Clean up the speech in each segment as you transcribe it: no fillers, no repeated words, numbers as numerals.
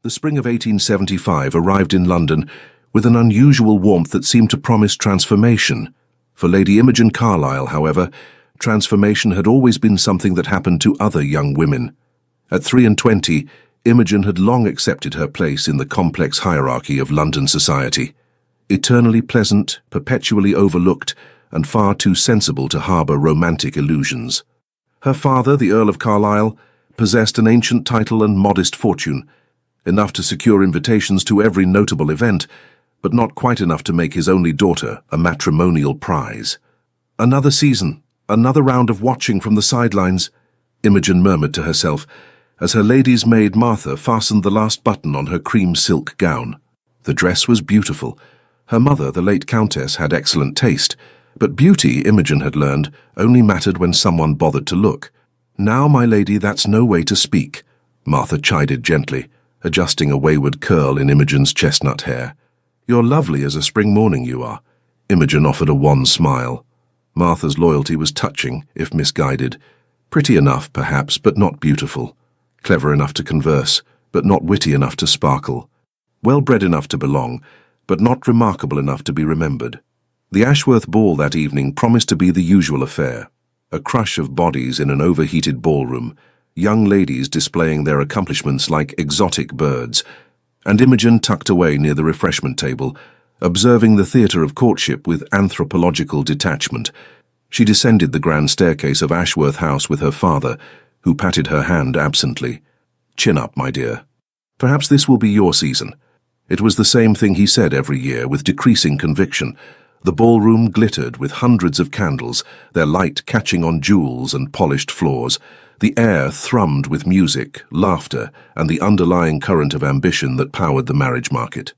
The spring of 1875 arrived in London with an unusual warmth that seemed to promise transformation. For Lady Imogen Carlyle, however, transformation had always been something that happened to other young women. At 23, Imogen had long accepted her place in the complex hierarchy of London society. Eternally pleasant, perpetually overlooked, and far too sensible to harbour romantic illusions. Her father, the Earl of Carlisle, possessed an ancient title and modest fortune, enough to secure invitations to every notable event, but not quite enough to make his only daughter a matrimonial prize. Another season, another round of watching from the sidelines, Imogen murmured to herself, as her lady's maid Martha fastened the last button on her cream silk gown. The dress was beautiful. Her mother, the late Countess, had excellent taste, but beauty, Imogen had learned, only mattered when someone bothered to look. "Now, my lady, that's no way to speak," Martha chided gently, adjusting a wayward curl in Imogen's chestnut hair. "You're lovely as a spring morning, you are." Imogen offered a wan smile. Martha's loyalty was touching, if misguided. Pretty enough, perhaps, but not beautiful. Clever enough to converse, but not witty enough to sparkle. Well-bred enough to belong, but not remarkable enough to be remembered. The Ashworth ball that evening promised to be the usual affair. A crush of bodies in an overheated ballroom, young ladies displaying their accomplishments like exotic birds, and Imogen tucked away near the refreshment table, observing the theatre of courtship with anthropological detachment. She descended the grand staircase of Ashworth House with her father, who patted her hand absently. "Chin up, my dear. Perhaps this will be your season." It was the same thing he said every year, with decreasing conviction. The ballroom glittered with hundreds of candles, their light catching on jewels and polished floors. The air thrummed with music, laughter, and the underlying current of ambition that powered the marriage market.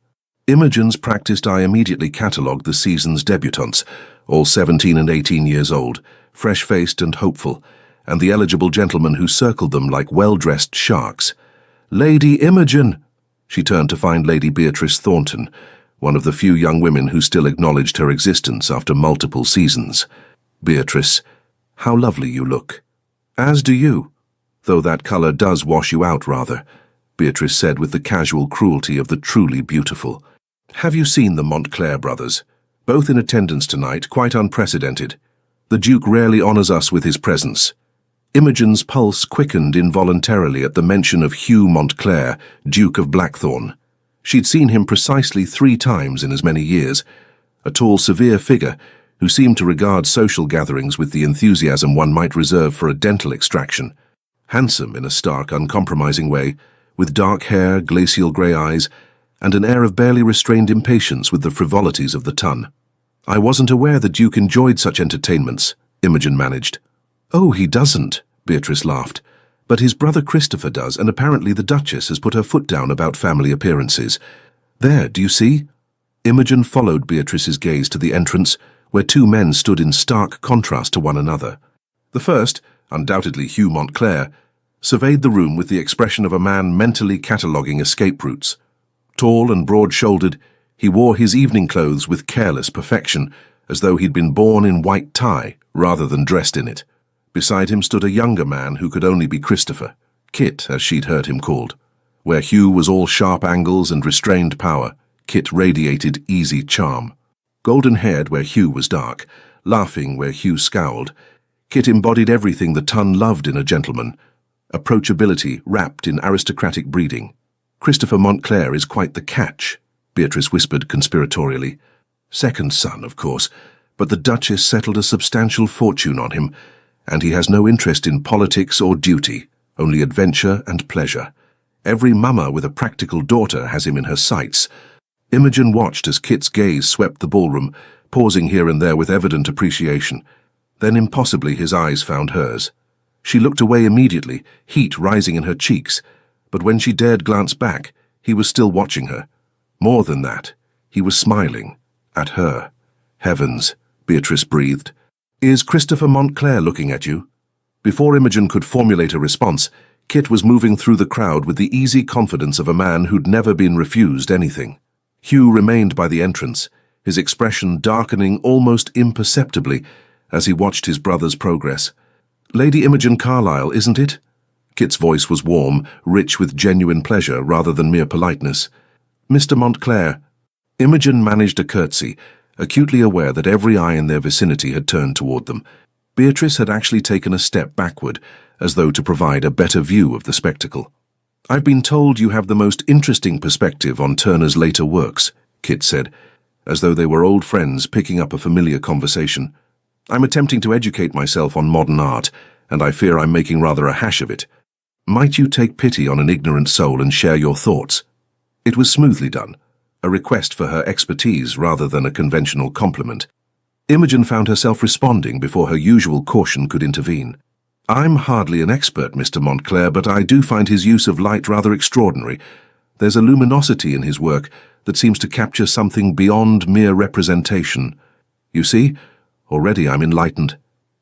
Imogen's practiced eye immediately catalogued the season's debutantes, all 17 and 18 years old, fresh-faced and hopeful, and the eligible gentlemen who circled them like well-dressed sharks. "Lady Imogen!" She turned to find Lady Beatrice Thornton, one of the few young women who still acknowledged her existence after multiple seasons. "Beatrice, how lovely you look." "As do you, though that colour does wash you out rather," Beatrice said with the casual cruelty of the truly beautiful. "Have you seen the Montclair brothers? Both in attendance tonight, quite unprecedented. The Duke rarely honours us with his presence." Imogen's pulse quickened involuntarily at the mention of Hugh Montclair, Duke of Blackthorn. She'd seen him precisely 3 times in as many years, a tall, severe figure who seemed to regard social gatherings with the enthusiasm one might reserve for a dental extraction. Handsome in a stark, uncompromising way, with dark hair, glacial grey eyes, and an air of barely restrained impatience with the frivolities of the ton. "I wasn't aware the Duke enjoyed such entertainments," Imogen managed. "Oh, he doesn't," Beatrice laughed. "But his brother Christopher does, and apparently the Duchess has put her foot down about family appearances. There, do you see?" Imogen followed Beatrice's gaze to the entrance, where 2 men stood in stark contrast to one another. The first, undoubtedly Hugh Montclair, surveyed the room with the expression of a man mentally cataloguing escape routes. Tall and broad-shouldered, he wore his evening clothes with careless perfection, as though he'd been born in white tie rather than dressed in it. Beside him stood a younger man who could only be Christopher, Kit, as she'd heard him called. Where Hugh was all sharp angles and restrained power, Kit radiated easy charm. Golden-haired where Hugh was dark, laughing where Hugh scowled, Kit embodied everything the ton loved in a gentleman, approachability wrapped in aristocratic breeding. "Christopher Montclair is quite the catch," Beatrice whispered conspiratorially. "Second son, of course, but the Duchess settled a substantial fortune on him, and he has no interest in politics or duty, only adventure and pleasure. Every mama with a practical daughter has him in her sights." Imogen watched as Kit's gaze swept the ballroom, pausing here and there with evident appreciation. Then impossibly his eyes found hers. She looked away immediately, heat rising in her cheeks, but when she dared glance back, he was still watching her. More than that, he was smiling at her. "Heavens," Beatrice breathed. "Is Christopher Montclair looking at you?" Before Imogen could formulate a response, Kit was moving through the crowd with the easy confidence of a man who'd never been refused anything. Hugh remained by the entrance, his expression darkening almost imperceptibly as he watched his brother's progress. "Lady Imogen Carlyle, isn't it?" Kit's voice was warm, rich with genuine pleasure rather than mere politeness. "Mr. Montclair." Imogen managed a curtsy, acutely aware that every eye in their vicinity had turned toward them. Beatrice had actually taken a step backward, as though to provide a better view of the spectacle. "I've been told you have the most interesting perspective on Turner's later works," Kit said, as though they were old friends picking up a familiar conversation. "I'm attempting to educate myself on modern art, and I fear I'm making rather a hash of it. Might you take pity on an ignorant soul and share your thoughts?" It was smoothly done, a request for her expertise rather than a conventional compliment. Imogen found herself responding before her usual caution could intervene. "I'm hardly an expert, Mr. Montclair, but I do find his use of light rather extraordinary. There's a luminosity in his work that seems to capture something beyond mere representation. You see, already I'm enlightened."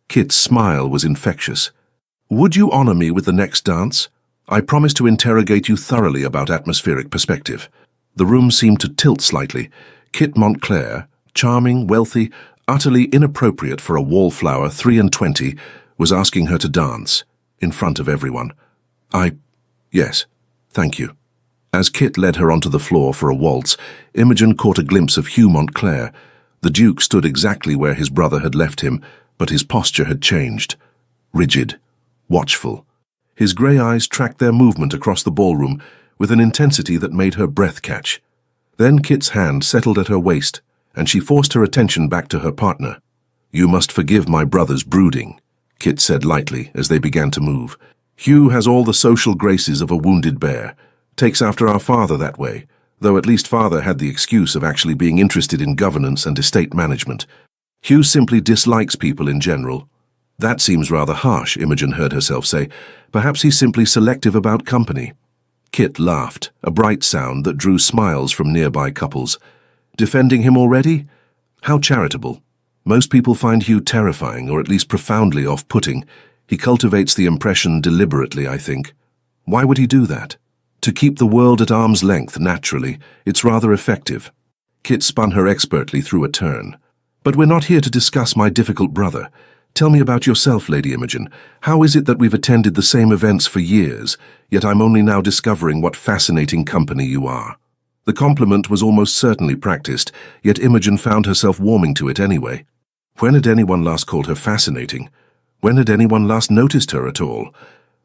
Kit's smile was infectious. "Would you honor me with the next dance? I promise to interrogate you thoroughly about atmospheric perspective." The room seemed to tilt slightly. Kit Montclair, charming, wealthy, utterly inappropriate for a wallflower 23, was asking her to dance, in front of everyone. Yes, thank you." As Kit led her onto the floor for a waltz, Imogen caught a glimpse of Hugh Montclair. The Duke stood exactly where his brother had left him, but his posture had changed. Rigid, watchful. His grey eyes tracked their movement across the ballroom with an intensity that made her breath catch. Then Kit's hand settled at her waist, and she forced her attention back to her partner. "You must forgive my brother's brooding," Kit said lightly as they began to move. "Hugh has all the social graces of a wounded bear. Takes after our father that way, though at least father had the excuse of actually being interested in governance and estate management. Hugh simply dislikes people in general." "That seems rather harsh," Imogen heard herself say. "Perhaps he's simply selective about company." Kit laughed, a bright sound that drew smiles from nearby couples. "Defending him already? How charitable. Most people find Hugh terrifying, or at least profoundly off-putting. He cultivates the impression deliberately, I think. Why would he do that? To keep the world at arm's length, naturally. It's rather effective." Kit spun her expertly through a turn. "But we're not here to discuss my difficult brother. Tell me about yourself, Lady Imogen. How is it that we've attended the same events for years, yet I'm only now discovering what fascinating company you are?" The compliment was almost certainly practiced, yet Imogen found herself warming to it anyway. When had anyone last called her fascinating? When had anyone last noticed her at all?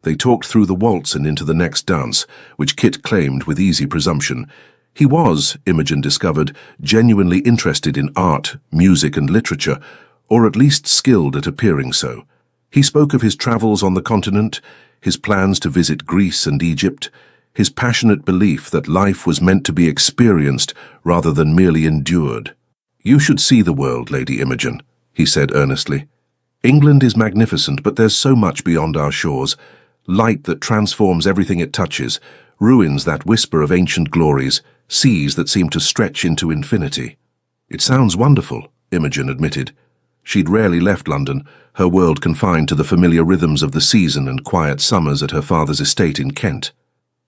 They talked through the waltz and into the next dance, which Kit claimed with easy presumption. He was, Imogen discovered, genuinely interested in art, music and literature, or at least skilled at appearing so. He spoke of his travels on the continent, his plans to visit Greece and Egypt, his passionate belief that life was meant to be experienced rather than merely endured. "You should see the world, Lady Imogen," he said earnestly. "England is magnificent, but there's so much beyond our shores. Light that transforms everything it touches, ruins that whisper of ancient glories, seas that seem to stretch into infinity." "It sounds wonderful," Imogen admitted. She'd rarely left London, her world confined to the familiar rhythms of the season and quiet summers at her father's estate in Kent.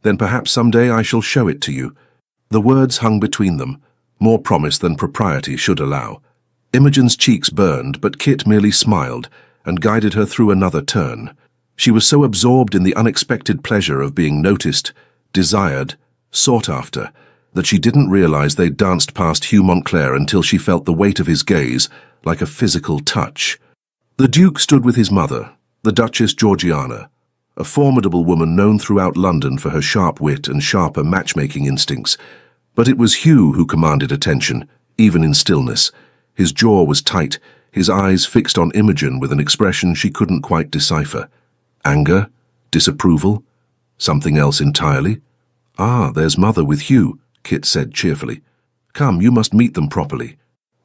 "Then perhaps someday I shall show it to you." The words hung between them, more promise than propriety should allow. Imogen's cheeks burned, but Kit merely smiled and guided her through another turn. She was so absorbed in the unexpected pleasure of being noticed, desired, sought after, that she didn't realize they'd danced past Hugh Montclair until she felt the weight of his gaze, like a physical touch. The Duke stood with his mother, the Duchess Georgiana, a formidable woman known throughout London for her sharp wit and sharper matchmaking instincts. But it was Hugh who commanded attention, even in stillness. His jaw was tight, his eyes fixed on Imogen with an expression she couldn't quite decipher. Anger? Disapproval? Something else entirely? "Ah, there's Mother with Hugh," Kit said cheerfully. "Come, you must meet them properly."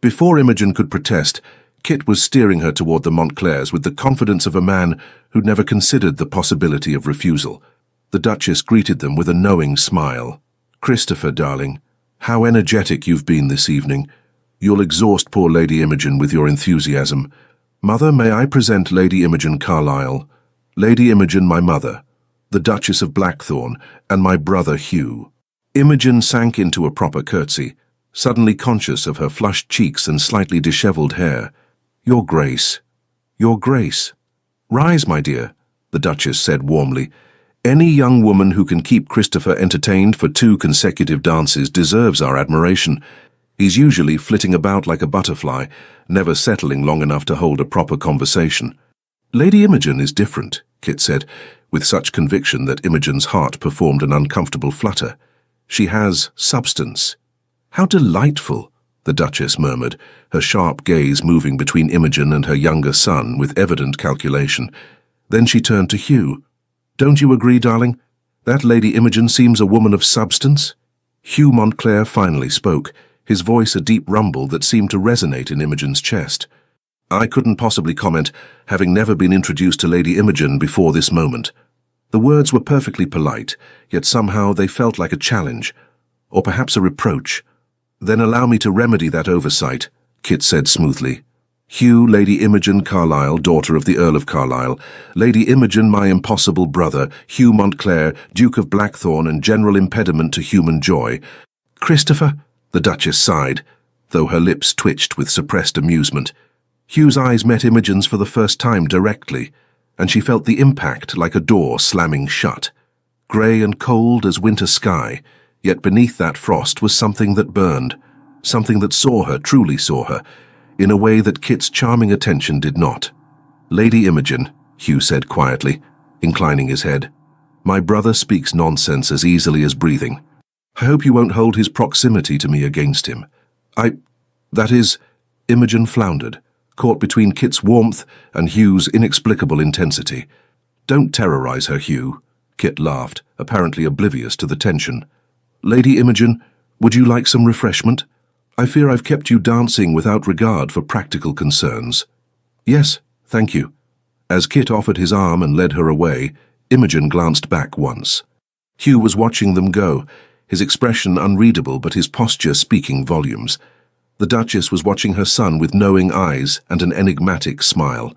Before Imogen could protest, Kit was steering her toward the Montclairs with the confidence of a man who'd never considered the possibility of refusal. The Duchess greeted them with a knowing smile. "Christopher, darling, how energetic you've been this evening. You'll exhaust poor Lady Imogen with your enthusiasm. Mother, may I present Lady Imogen Carlyle? Lady Imogen, my mother, the Duchess of Blackthorn, and my brother Hugh." Imogen sank into a proper curtsy, suddenly conscious of her flushed cheeks and slightly dishevelled hair. "Your Grace, your Grace." "Rise, my dear," the Duchess said warmly. Any young woman who can keep Christopher entertained for 2 consecutive dances deserves our admiration. He's usually flitting about like a butterfly, never settling long enough to hold a proper conversation. Lady Imogen is different, Kit said, with such conviction that Imogen's heart performed an uncomfortable flutter. She has substance. How delightful, the Duchess murmured, her sharp gaze moving between Imogen and her younger son with evident calculation. Then she turned to Hugh. Don't you agree, darling? That Lady Imogen seems a woman of substance? Hugh Montclair finally spoke, his voice a deep rumble that seemed to resonate in Imogen's chest. I couldn't possibly comment, having never been introduced to Lady Imogen before this moment. The words were perfectly polite, yet somehow they felt like a challenge, or perhaps a reproach. Then allow me to remedy that oversight, Kit said smoothly. Hugh, Lady Imogen Carlyle, daughter of the Earl of Carlisle, Lady Imogen, my impossible brother, Hugh Montclair, Duke of Blackthorn and general impediment to human joy. Christopher, the Duchess sighed, though her lips twitched with suppressed amusement. Hugh's eyes met Imogen's for the first time directly, and she felt the impact like a door slamming shut. Grey and cold as winter sky, yet beneath that frost was something that burned, something that saw her, truly saw her, in a way that Kit's charming attention did not. Lady Imogen, Hugh said quietly, inclining his head, my brother speaks nonsense as easily as breathing. I hope you won't hold his proximity to me against him. That is, Imogen floundered, caught between Kit's warmth and Hugh's inexplicable intensity. Don't terrorize her, Hugh, Kit laughed, apparently oblivious to the tension. Lady Imogen, would you like some refreshment? I fear I've kept you dancing without regard for practical concerns. Yes, thank you. As Kit offered his arm and led her away, Imogen glanced back once. Hugh was watching them go, his expression unreadable but his posture speaking volumes. The Duchess was watching her son with knowing eyes and an enigmatic smile.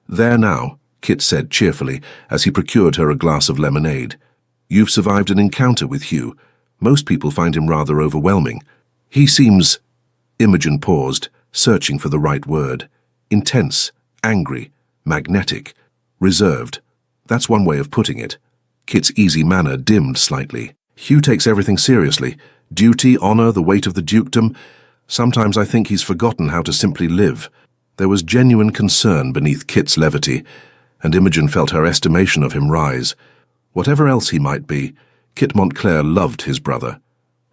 There now, Kit said cheerfully, as he procured her a glass of lemonade. You've survived an encounter with Hugh. Most people find him rather overwhelming. He seems... Imogen paused, searching for the right word. Intense, angry, magnetic, reserved. That's one way of putting it. Kit's easy manner dimmed slightly. Hugh takes everything seriously. Duty, honor, the weight of the dukedom. Sometimes I think he's forgotten how to simply live. There was genuine concern beneath Kit's levity, and Imogen felt her estimation of him rise. Whatever else he might be, Kit Montclair loved his brother.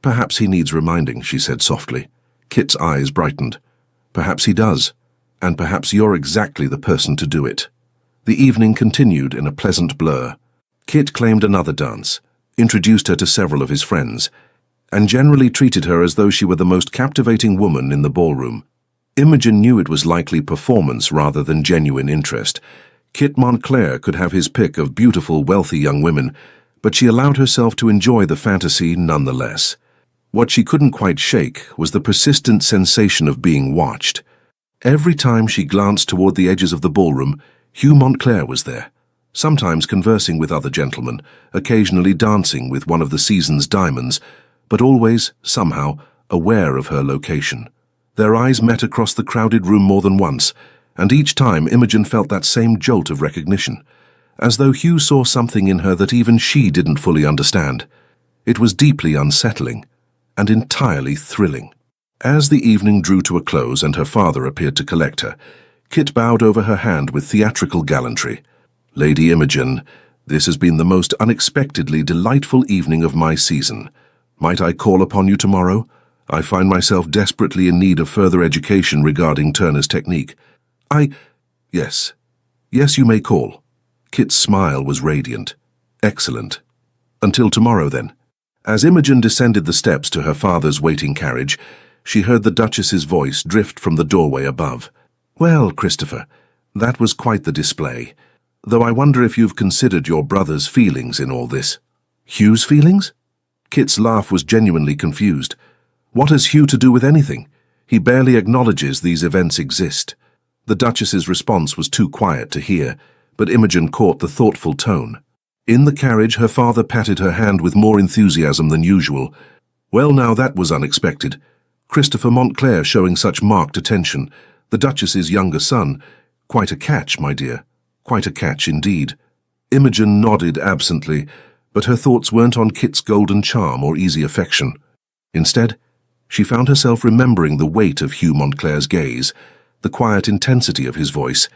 Perhaps he needs reminding, she said softly. Kit's eyes brightened. Perhaps he does, and perhaps you're exactly the person to do it. The evening continued in a pleasant blur. Kit claimed another dance, introduced her to several of his friends, and generally treated her as though she were the most captivating woman in the ballroom. Imogen knew it was likely performance rather than genuine interest. Kit Montclair could have his pick of beautiful, wealthy young women, but she allowed herself to enjoy the fantasy nonetheless. What she couldn't quite shake was the persistent sensation of being watched. Every time she glanced toward the edges of the ballroom, Hugh Montclair was there, sometimes conversing with other gentlemen, occasionally dancing with one of the season's diamonds, but always, somehow, aware of her location. Their eyes met across the crowded room more than once, and each time Imogen felt that same jolt of recognition, as though Hugh saw something in her that even she didn't fully understand. It was deeply unsettling, and entirely thrilling. As the evening drew to a close and her father appeared to collect her, Kit bowed over her hand with theatrical gallantry. Lady Imogen, this has been the most unexpectedly delightful evening of my season. Might I call upon you tomorrow? I find myself desperately in need of further education regarding Turner's technique. Yes, you may call. Kit's smile was radiant. Excellent. Until tomorrow, then. As Imogen descended the steps to her father's waiting carriage, she heard the Duchess's voice drift from the doorway above. Well, Christopher, that was quite the display. Though I wonder if you've considered your brother's feelings in all this. Hugh's feelings? Kit's laugh was genuinely confused. What has Hugh to do with anything? He barely acknowledges these events exist. The Duchess's response was too quiet to hear, but Imogen caught the thoughtful tone. In the carriage, her father patted her hand with more enthusiasm than usual. Well, now that was unexpected. Christopher Montclair showing such marked attention. The Duchess's younger son. Quite a catch, my dear. Quite a catch indeed. Imogen nodded absently, but her thoughts weren't on Kit's golden charm or easy affection. Instead, she found herself remembering the weight of Hugh Montclair's gaze, the quiet intensity of his voice,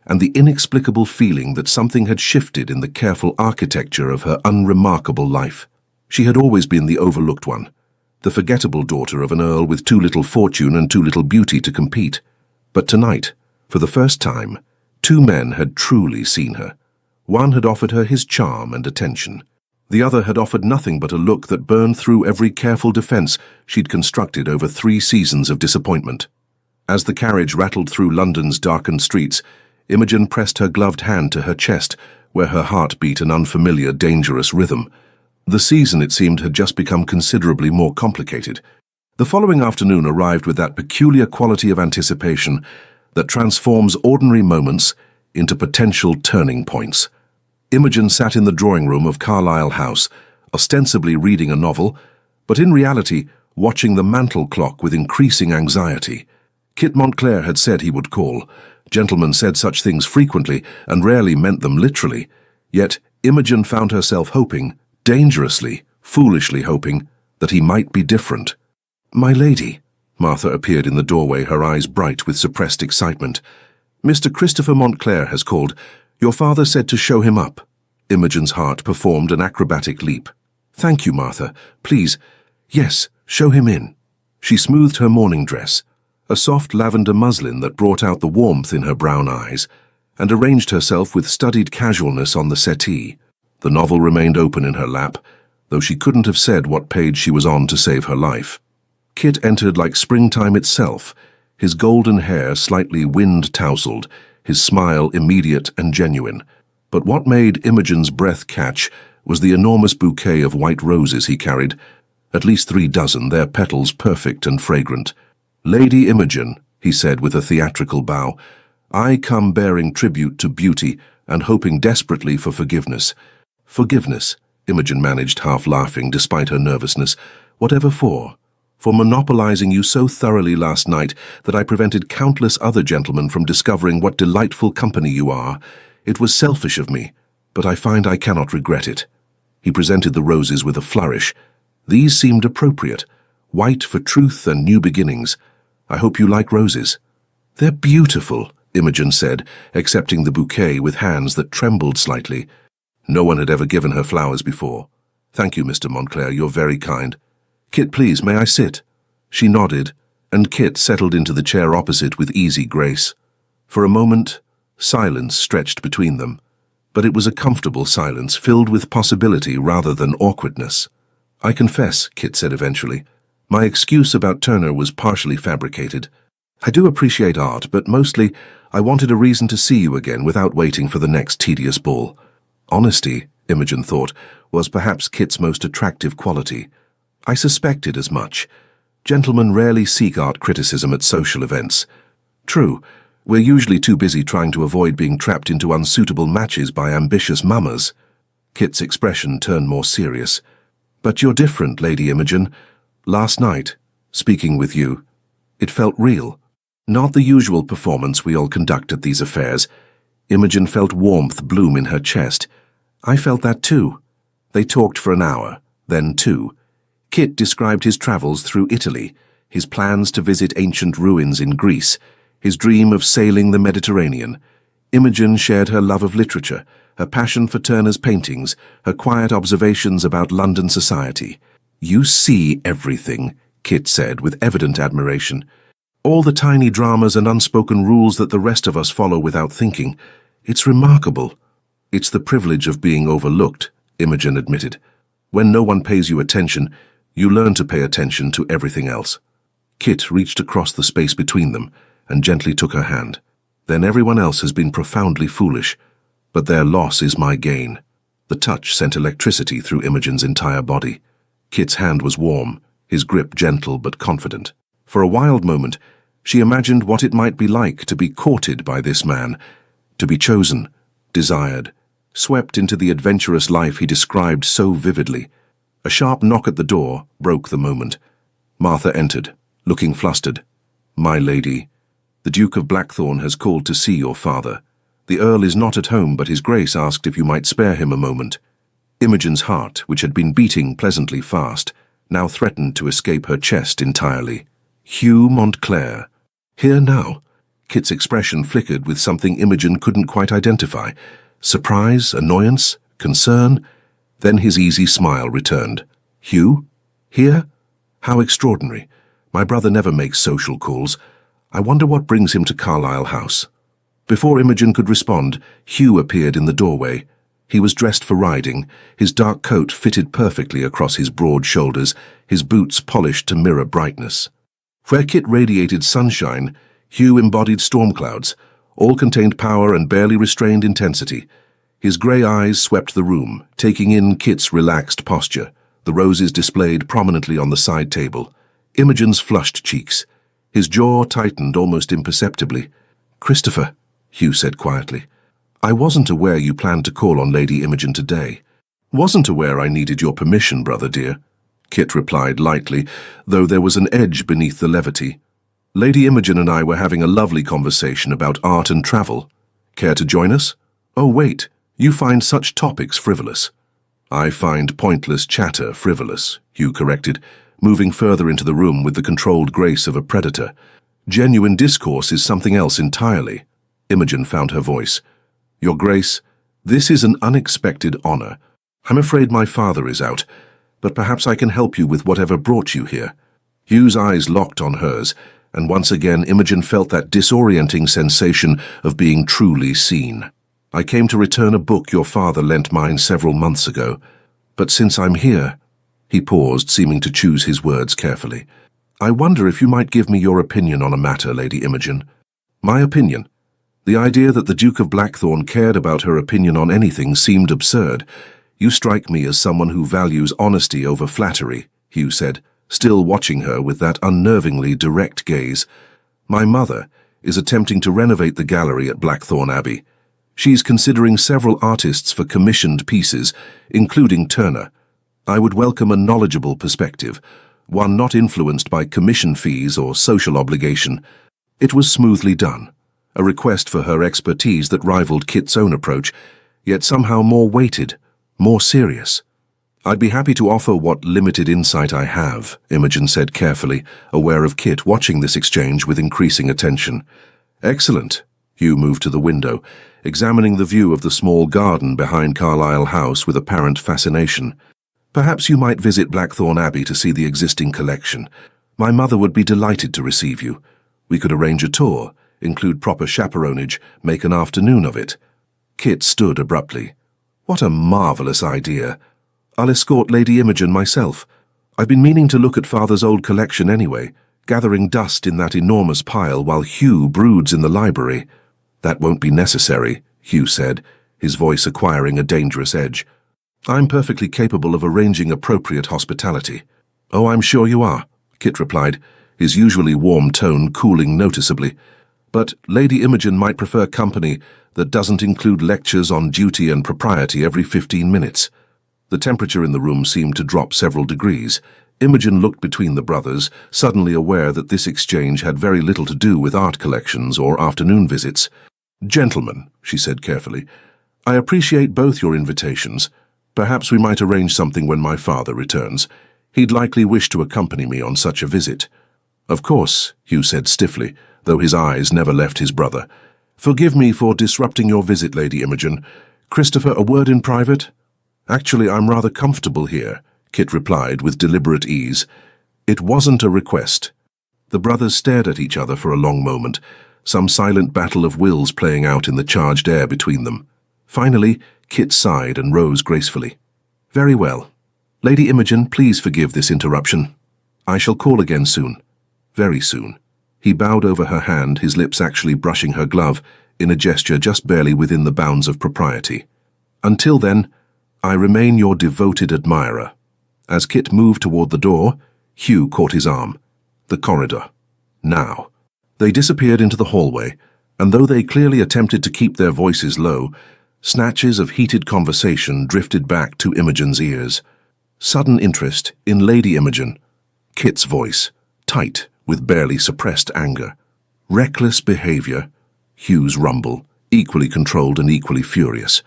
and the inexplicable feeling that something had shifted in the careful architecture of her unremarkable life. She had always been the overlooked one, the forgettable daughter of an earl with too little fortune and too little beauty to compete. But tonight, for the first time, two men had truly seen her. One had offered her his charm and attention. The other had offered nothing but a look that burned through every careful defense she'd constructed over 3 seasons of disappointment. As the carriage rattled through London's darkened streets, Imogen pressed her gloved hand to her chest, where her heart beat an unfamiliar, dangerous rhythm. The season, it seemed, had just become considerably more complicated. The following afternoon arrived with that peculiar quality of anticipation that transforms ordinary moments into potential turning points. Imogen sat in the drawing room of Carlisle House, ostensibly reading a novel, but in reality watching the mantel clock with increasing anxiety. Kit Montclair had said he would call. Gentlemen said such things frequently and rarely meant them literally. Yet Imogen found herself hoping, dangerously, foolishly hoping, that he might be different. "My lady," Martha appeared in the doorway, her eyes bright with suppressed excitement. "Mr. Christopher Montclair has called. Your father said to show him up." Imogen's heart performed an acrobatic leap. "Thank you, Martha. Please, yes, show him in." She smoothed her morning dress, a soft lavender muslin that brought out the warmth in her brown eyes, and arranged herself with studied casualness on the settee. The novel remained open in her lap, though she couldn't have said what page she was on to save her life. Kit entered like springtime itself, his golden hair slightly wind-tousled, his smile immediate and genuine. But what made Imogen's breath catch was the enormous bouquet of white roses he carried, at least 3 dozen, their petals perfect and fragrant. "Lady Imogen," he said with a theatrical bow, "I come bearing tribute to beauty and hoping desperately for forgiveness." "Forgiveness," Imogen managed, half laughing despite her nervousness. "Whatever for? For monopolizing you so thoroughly last night that I prevented countless other gentlemen from discovering what delightful company you are. It was selfish of me, but I find I cannot regret it." He presented the roses with a flourish. "These seemed appropriate, white for truth and new beginnings. I hope you like roses." "They're beautiful," Imogen said, accepting the bouquet with hands that trembled slightly. No one had ever given her flowers before. "Thank you, Mr. Montclair, you're very kind. Kit, please, may I sit?" She nodded, and Kit settled into the chair opposite with easy grace. For a moment, silence stretched between them, but it was a comfortable silence filled with possibility rather than awkwardness. "I confess," Kit said eventually, "my excuse about Turner was partially fabricated. I do appreciate art, but mostly I wanted a reason to see you again without waiting for the next tedious ball." Honesty, Imogen thought, was perhaps Kit's most attractive quality. "I suspected as much. Gentlemen rarely seek art criticism at social events. True, we're usually too busy trying to avoid being trapped into unsuitable matches by ambitious mamas." Kit's expression turned more serious. "But you're different, Lady Imogen. Last night, speaking with you, it felt real. Not the usual performance we all conduct at these affairs." Imogen felt warmth bloom in her chest. "I felt that too." They talked for an hour, then 2. Kit described his travels through Italy, his plans to visit ancient ruins in Greece, his dream of sailing the Mediterranean. Imogen shared her love of literature, her passion for Turner's paintings, her quiet observations about London society. "You see everything," Kit said with evident admiration. "All the tiny dramas and unspoken rules that the rest of us follow without thinking. It's remarkable." "It's the privilege of being overlooked," Imogen admitted. "When no one pays you attention, you learn to pay attention to everything else." Kit reached across the space between them and gently took her hand. "Then everyone else has been profoundly foolish, but their loss is my gain." The touch sent electricity through Imogen's entire body. Kit's hand was warm, his grip gentle but confident. For a wild moment, she imagined what it might be like to be courted by this man, to be chosen, desired, swept into the adventurous life he described so vividly. A sharp knock at the door broke the moment. Martha entered, looking flustered. "My lady, the Duke of Blackthorn has called to see your father." "The Earl is not at home, but His Grace asked if you might spare him a moment." Imogen's heart, which had been beating pleasantly fast, now threatened to escape her chest entirely. Hugh Montclair. Here now? Kit's expression flickered with something Imogen couldn't quite identify. Surprise, annoyance, concern. Then his easy smile returned. "Hugh? Here? How extraordinary. My brother never makes social calls. I wonder what brings him to Carlisle House." Before Imogen could respond, Hugh appeared in the doorway. He was dressed for riding, his dark coat fitted perfectly across his broad shoulders, his boots polished to mirror brightness. Where Kit radiated sunshine, Hugh embodied storm clouds. All contained power and barely restrained intensity. His grey eyes swept the room, taking in Kit's relaxed posture, the roses displayed prominently on the side table, Imogen's flushed cheeks. His jaw tightened almost imperceptibly. "Christopher," Hugh said quietly, "I wasn't aware you planned to call on Lady Imogen today." "Wasn't aware I needed your permission, brother dear," Kit replied lightly, though there was an edge beneath the levity. "Lady Imogen and I were having a lovely conversation about art and travel. Care to join us?" "Oh, wait. You find such topics frivolous." "I find pointless chatter frivolous," Hugh corrected, moving further into the room with the controlled grace of a predator. "Genuine discourse is something else entirely." Imogen found her voice. "Your Grace, this is an unexpected honor. I'm afraid my father is out, but perhaps I can help you with whatever brought you here." Hugh's eyes locked on hers, and once again Imogen felt that disorienting sensation of being truly seen. "I came to return a book your father lent mine several months ago, but since I'm here—" He paused, seeming to choose his words carefully. "I wonder if you might give me your opinion on a matter, Lady Imogen." "My opinion?" The idea that the Duke of Blackthorn cared about her opinion on anything seemed absurd. "You strike me as someone who values honesty over flattery," Hugh said, still watching her with that unnervingly direct gaze. "My mother is attempting to renovate the gallery at Blackthorn Abbey. She's considering several artists for commissioned pieces, including Turner. I would welcome a knowledgeable perspective, one not influenced by commission fees or social obligation." It was smoothly done, a request for her expertise that rivaled Kit's own approach, yet somehow more weighted, more serious. "I'd be happy to offer what limited insight I have," Imogen said carefully, aware of Kit watching this exchange with increasing attention. "Excellent." Hugh moved to the window, examining the view of the small garden behind Carlisle House with apparent fascination. "Perhaps you might visit Blackthorn Abbey to see the existing collection. My mother would be delighted to receive you. We could arrange a tour, include proper chaperonage, make an afternoon of it." Kit stood abruptly. "What a marvelous idea. I'll escort Lady Imogen myself. I've been meaning to look at Father's old collection anyway, gathering dust in that enormous pile while Hugh broods in the library." "That won't be necessary," Hugh said, his voice acquiring a dangerous edge. "I'm perfectly capable of arranging appropriate hospitality." "Oh, I'm sure you are," Kit replied, his usually warm tone cooling noticeably. "But Lady Imogen might prefer company that doesn't include lectures on duty and propriety every 15 minutes. The temperature in the room seemed to drop several degrees. Imogen looked between the brothers, suddenly aware that this exchange had very little to do with art collections or afternoon visits. "Gentlemen," she said carefully, "I appreciate both your invitations. Perhaps we might arrange something when my father returns. He'd likely wish to accompany me on such a visit." "Of course," Hugh said stiffly, though his eyes never left his brother. "Forgive me for disrupting your visit, Lady Imogen. Christopher, a word in private?" "Actually, I'm rather comfortable here," Kit replied with deliberate ease. "It wasn't a request." The brothers stared at each other for a long moment, some silent battle of wills playing out in the charged air between them. Finally, Kit sighed and rose gracefully. "Very well. Lady Imogen, please forgive this interruption. I shall call again soon. Very soon." He bowed over her hand, his lips actually brushing her glove, in a gesture just barely within the bounds of propriety. "Until then, I remain your devoted admirer." As Kit moved toward the door, Hugh caught his arm. "The corridor. Now." They disappeared into the hallway, and though they clearly attempted to keep their voices low, snatches of heated conversation drifted back to Imogen's ears. Sudden interest in Lady Imogen. Kit's voice, tight with barely suppressed anger. Reckless behavior. Hugh's rumble, equally controlled and equally furious.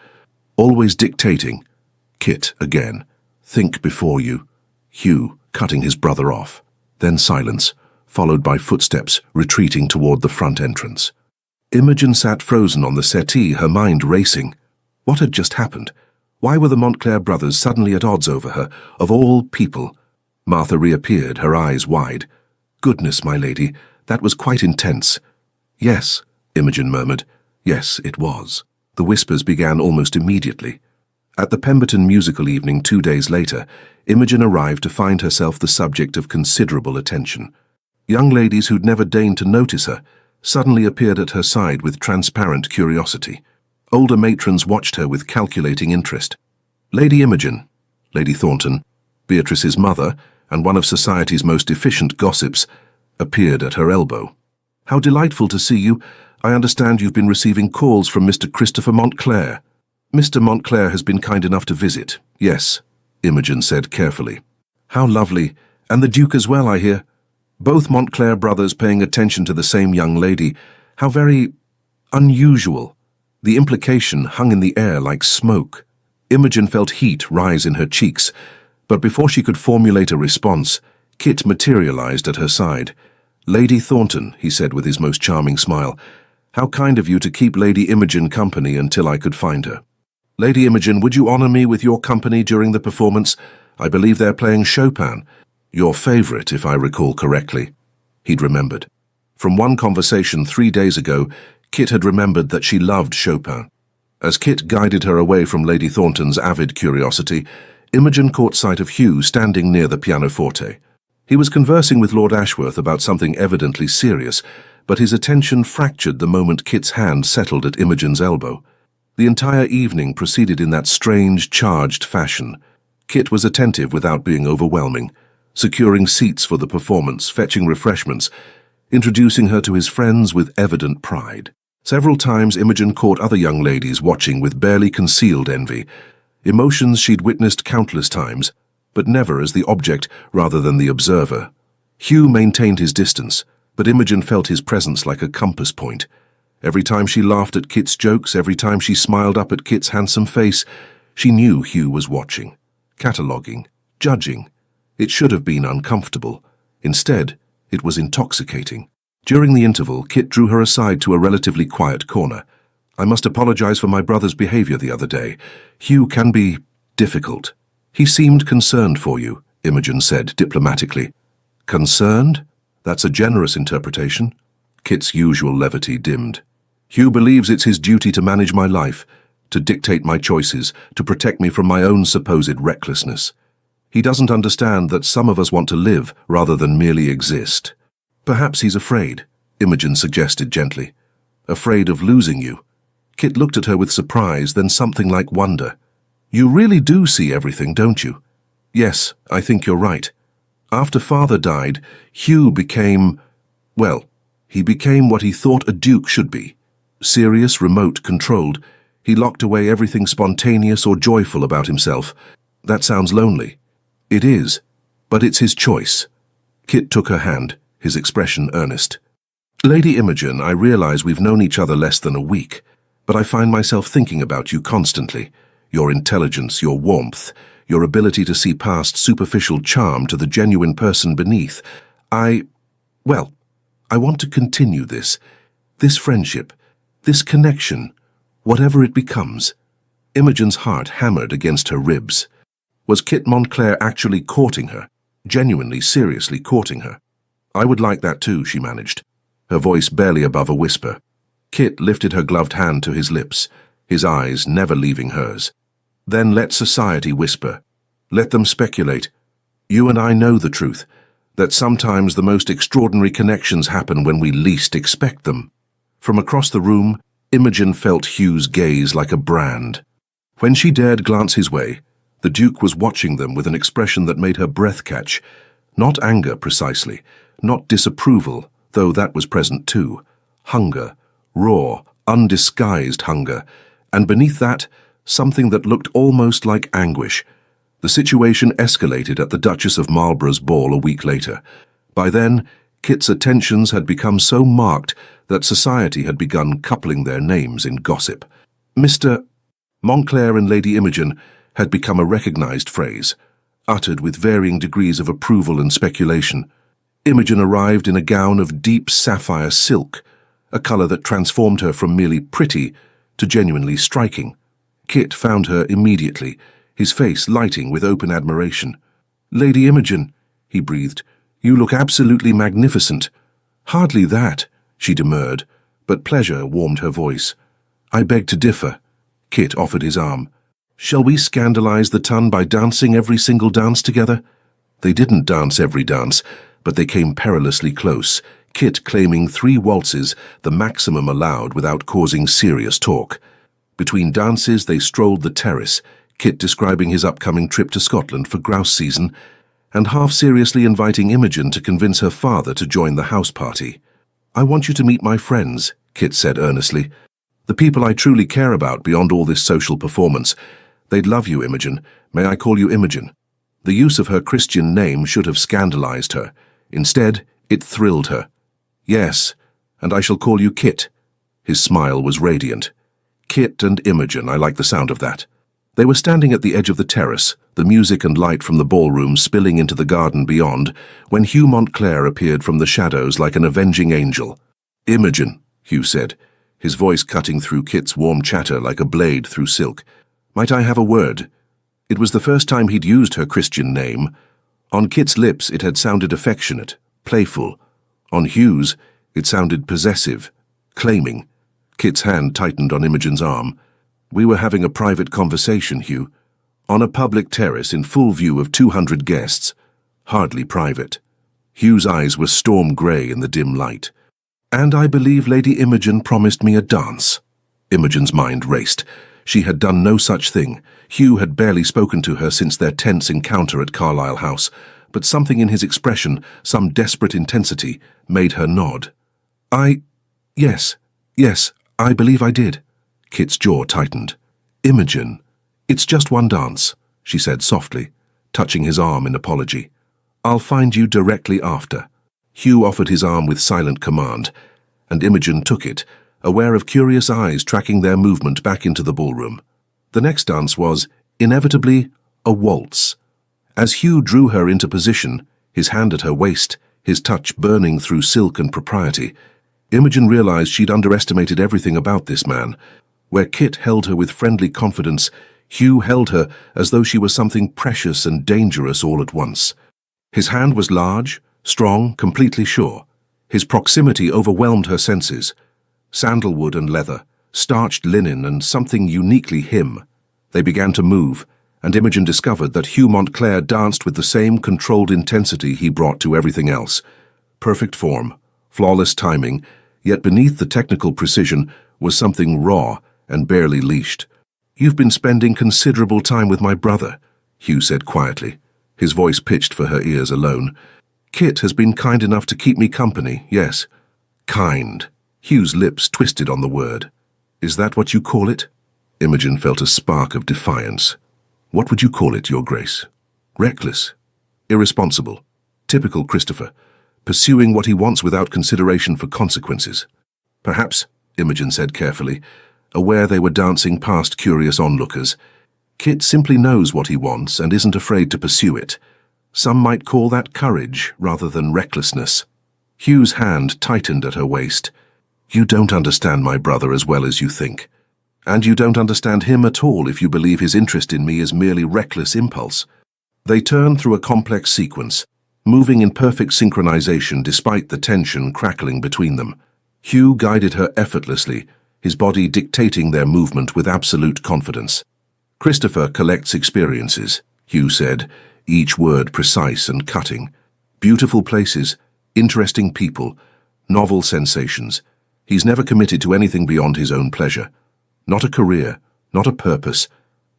Always dictating. Kit again. Think before you. Hugh cutting his brother off. Then silence, followed by footsteps retreating toward the front entrance. Imogen sat frozen on the settee, her mind racing. What had just happened? Why were the Montclair brothers suddenly at odds over her, of all people? Martha reappeared, her eyes wide. Goodness, my lady, that was quite intense. Yes, Imogen murmured. Yes, it was. The whispers began almost immediately. At the Pemberton musical evening 2 days later, Imogen arrived to find herself the subject of considerable attention. Young ladies who'd never deigned to notice her suddenly appeared at her side with transparent curiosity. Older matrons watched her with calculating interest. Lady Imogen, Lady Thornton, Beatrice's mother, and one of society's most efficient gossips, appeared at her elbow. How delightful to see you. I understand you've been receiving calls from Mr. Christopher Montclair. Mr. Montclair has been kind enough to visit. Yes, Imogen said carefully. How lovely. And the Duke as well, I hear. Both Montclair brothers paying attention to the same young lady. How very unusual. The implication hung in the air like smoke. Imogen felt heat rise in her cheeks, but before she could formulate a response, Kit materialized at her side. Lady Thornton, he said with his most charming smile, how kind of you to keep Lady Imogen company until I could find her. Lady Imogen, would you honor me with your company during the performance? I believe they're playing Chopin. Your favorite, if I recall correctly. He'd remembered. From one conversation 3 days ago, Kit had remembered that she loved Chopin. As Kit guided her away from Lady Thornton's avid curiosity, Imogen caught sight of Hugh standing near the pianoforte. He was conversing with Lord Ashworth about something evidently serious, but his attention fractured the moment Kit's hand settled at Imogen's elbow. The entire evening proceeded in that strange, charged fashion. Kit was attentive without being overwhelming, securing seats for the performance, fetching refreshments, introducing her to his friends with evident pride. Several times Imogen caught other young ladies watching with barely concealed envy, emotions she'd witnessed countless times, but never as the object rather than the observer. Hugh maintained his distance, but Imogen felt his presence like a compass point. Every time she laughed at Kit's jokes, every time she smiled up at Kit's handsome face, she knew Hugh was watching, cataloguing, judging. It should have been uncomfortable. Instead, it was intoxicating. During the interval, Kit drew her aside to a relatively quiet corner. I must apologize for my brother's behavior the other day. Hugh can be difficult. He seemed concerned for you, Imogen said diplomatically. Concerned? That's a generous interpretation. Kit's usual levity dimmed. Hugh believes it's his duty to manage my life, to dictate my choices, to protect me from my own supposed recklessness. He doesn't understand that some of us want to live rather than merely exist. Perhaps he's afraid, Imogen suggested gently. Afraid of losing you. Kit looked at her with surprise, then something like wonder. You really do see everything, don't you? Yes, I think you're right. After Father died, Hugh became, well, he became what he thought a duke should be. Serious, remote, controlled. He locked away everything spontaneous or joyful about himself. That sounds lonely. It is, but it's his choice. Kit took her hand, his expression earnest. Lady Imogen, I realize we've known each other less than a week, but I find myself thinking about you constantly. Your intelligence, your warmth, your ability to see past superficial charm to the genuine person beneath. I want to continue this friendship, this connection, whatever it becomes. Imogen's heart hammered against her ribs. Was Kit Montclair actually courting her, genuinely, seriously courting her? I would like that too, she managed, her voice barely above a whisper. Kit lifted her gloved hand to his lips, his eyes never leaving hers. Then let society whisper. Let them speculate. You and I know the truth, that sometimes the most extraordinary connections happen when we least expect them. From across the room, Imogen felt Hugh's gaze like a brand. When she dared glance his way, the Duke was watching them with an expression that made her breath catch. Not anger, precisely, not disapproval, though that was present too. Hunger, raw, undisguised hunger, and beneath that, something that looked almost like anguish. The situation escalated at the Duchess of Marlborough's ball a week later. By then, Kit's attentions had become so marked that society had begun coupling their names in gossip. Mr. Montclair and Lady Imogen had become a recognized phrase, uttered with varying degrees of approval and speculation. Imogen arrived in a gown of deep sapphire silk, a color that transformed her from merely pretty to genuinely striking. Kit found her immediately, his face lighting with open admiration. "Lady Imogen," he breathed, "you look absolutely magnificent." "Hardly that," she demurred, but pleasure warmed her voice. "I beg to differ." Kit offered his arm. "Shall we scandalize the ton by dancing every single dance together?" They didn't dance every dance, but they came perilously close, Kit claiming 3 waltzes, the maximum allowed without causing serious talk. Between dances they strolled the terrace, Kit describing his upcoming trip to Scotland for grouse season, and half-seriously inviting Imogen to convince her father to join the house party. "I want you to meet my friends," Kit said earnestly. "The people I truly care about beyond all this social performance. They'd love you, Imogen. May I call you Imogen?" The use of her Christian name should have scandalized her. Instead, it thrilled her. "Yes, and I shall call you Kit." His smile was radiant. "Kit and Imogen, I like the sound of that." They were standing at the edge of the terrace, the music and light from the ballroom spilling into the garden beyond, when Hugh Montclair appeared from the shadows like an avenging angel. "Imogen," Hugh said, his voice cutting through Kit's warm chatter like a blade through silk. "Might I have a word?" It was the first time he'd used her Christian name. On Kit's lips it had sounded affectionate, playful. On Hugh's it sounded possessive, claiming. Kit's hand tightened on Imogen's arm. "We were having a private conversation, Hugh. On a public terrace in full view of 200 guests. Hardly private." Hugh's eyes were storm grey in the dim light. "And I believe Lady Imogen promised me a dance." Imogen's mind raced. She had done no such thing. Hugh had barely spoken to her since their tense encounter at Carlisle House, but something in his expression, some desperate intensity, made her nod. Yes, I believe I did." Kit's jaw tightened. "Imogen, it's just one dance," she said softly, touching his arm in apology. "I'll find you directly after." Hugh offered his arm with silent command, and Imogen took it, aware of curious eyes tracking their movement back into the ballroom. The next dance was, inevitably, a waltz. As Hugh drew her into position, his hand at her waist, his touch burning through silk and propriety, Imogen realized she'd underestimated everything about this man. Where Kit held her with friendly confidence, Hugh held her as though she was something precious and dangerous all at once. His hand was large, strong, completely sure. His proximity overwhelmed her senses. Sandalwood and leather, starched linen and something uniquely him. They began to move, and Imogen discovered that Hugh Montclair danced with the same controlled intensity he brought to everything else. Perfect form, flawless timing, yet beneath the technical precision was something raw and barely leashed. "You've been spending considerable time with my brother," Hugh said quietly, his voice pitched for her ears alone. "Kit has been kind enough to keep me company, yes." "Kind." Hugh's lips twisted on the word. "Is that what you call it?" Imogen felt a spark of defiance. "What would you call it, Your Grace?" "Reckless. Irresponsible. Typical Christopher. Pursuing what he wants without consideration for consequences." "Perhaps," Imogen said carefully, aware they were dancing past curious onlookers. "Kit simply knows what he wants and isn't afraid to pursue it. Some might call that courage rather than recklessness." Hugh's hand tightened at her waist. "You don't understand my brother as well as you think. And you don't understand him at all if you believe his interest in me is merely reckless impulse." They turned through a complex sequence, moving in perfect synchronization despite the tension crackling between them. Hugh guided her effortlessly, his body dictating their movement with absolute confidence. "Christopher collects experiences," Hugh said, each word precise and cutting. "Beautiful places, interesting people, novel sensations. He's never committed to anything beyond his own pleasure. Not a career, not a purpose,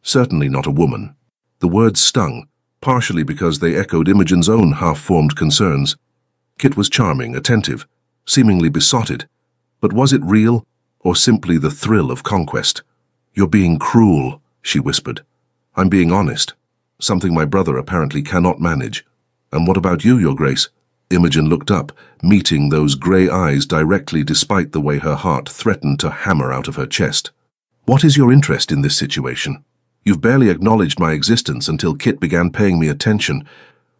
certainly not a woman." The words stung, partially because they echoed Imogen's own half-formed concerns. Kit was charming, attentive, seemingly besotted. But was it real, or simply the thrill of conquest? "You're being cruel," she whispered. "I'm being honest. Something my brother apparently cannot manage." "And what about you, Your Grace?" Imogen looked up, meeting those grey eyes directly despite the way her heart threatened to hammer out of her chest. "What is your interest in this situation? You've barely acknowledged my existence until Kit began paying me attention.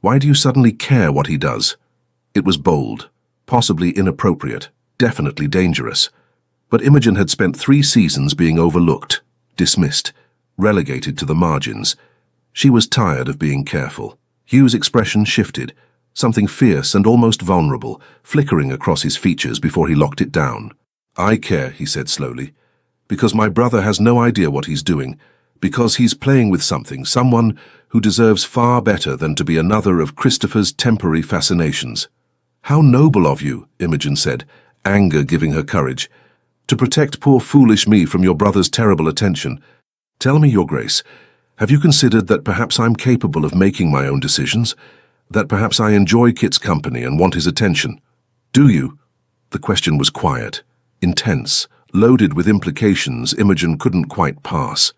Why do you suddenly care what he does?" It was bold, possibly inappropriate, definitely dangerous. But Imogen had spent 3 seasons being overlooked, dismissed, relegated to the margins. She was tired of being careful. Hugh's expression shifted, something fierce and almost vulnerable, flickering across his features before he locked it down. "I care," he said slowly, "because my brother has no idea what he's doing, because he's playing with someone who deserves far better than to be another of Christopher's temporary fascinations." "How noble of you," Imogen said, anger giving her courage, "to protect poor foolish me from your brother's terrible attention. Tell me, Your Grace, have you considered that perhaps I'm capable of making my own decisions? That perhaps I enjoy Kit's company and want his attention? Do you?" The question was quiet, intense, loaded with implications Imogen couldn't quite pass.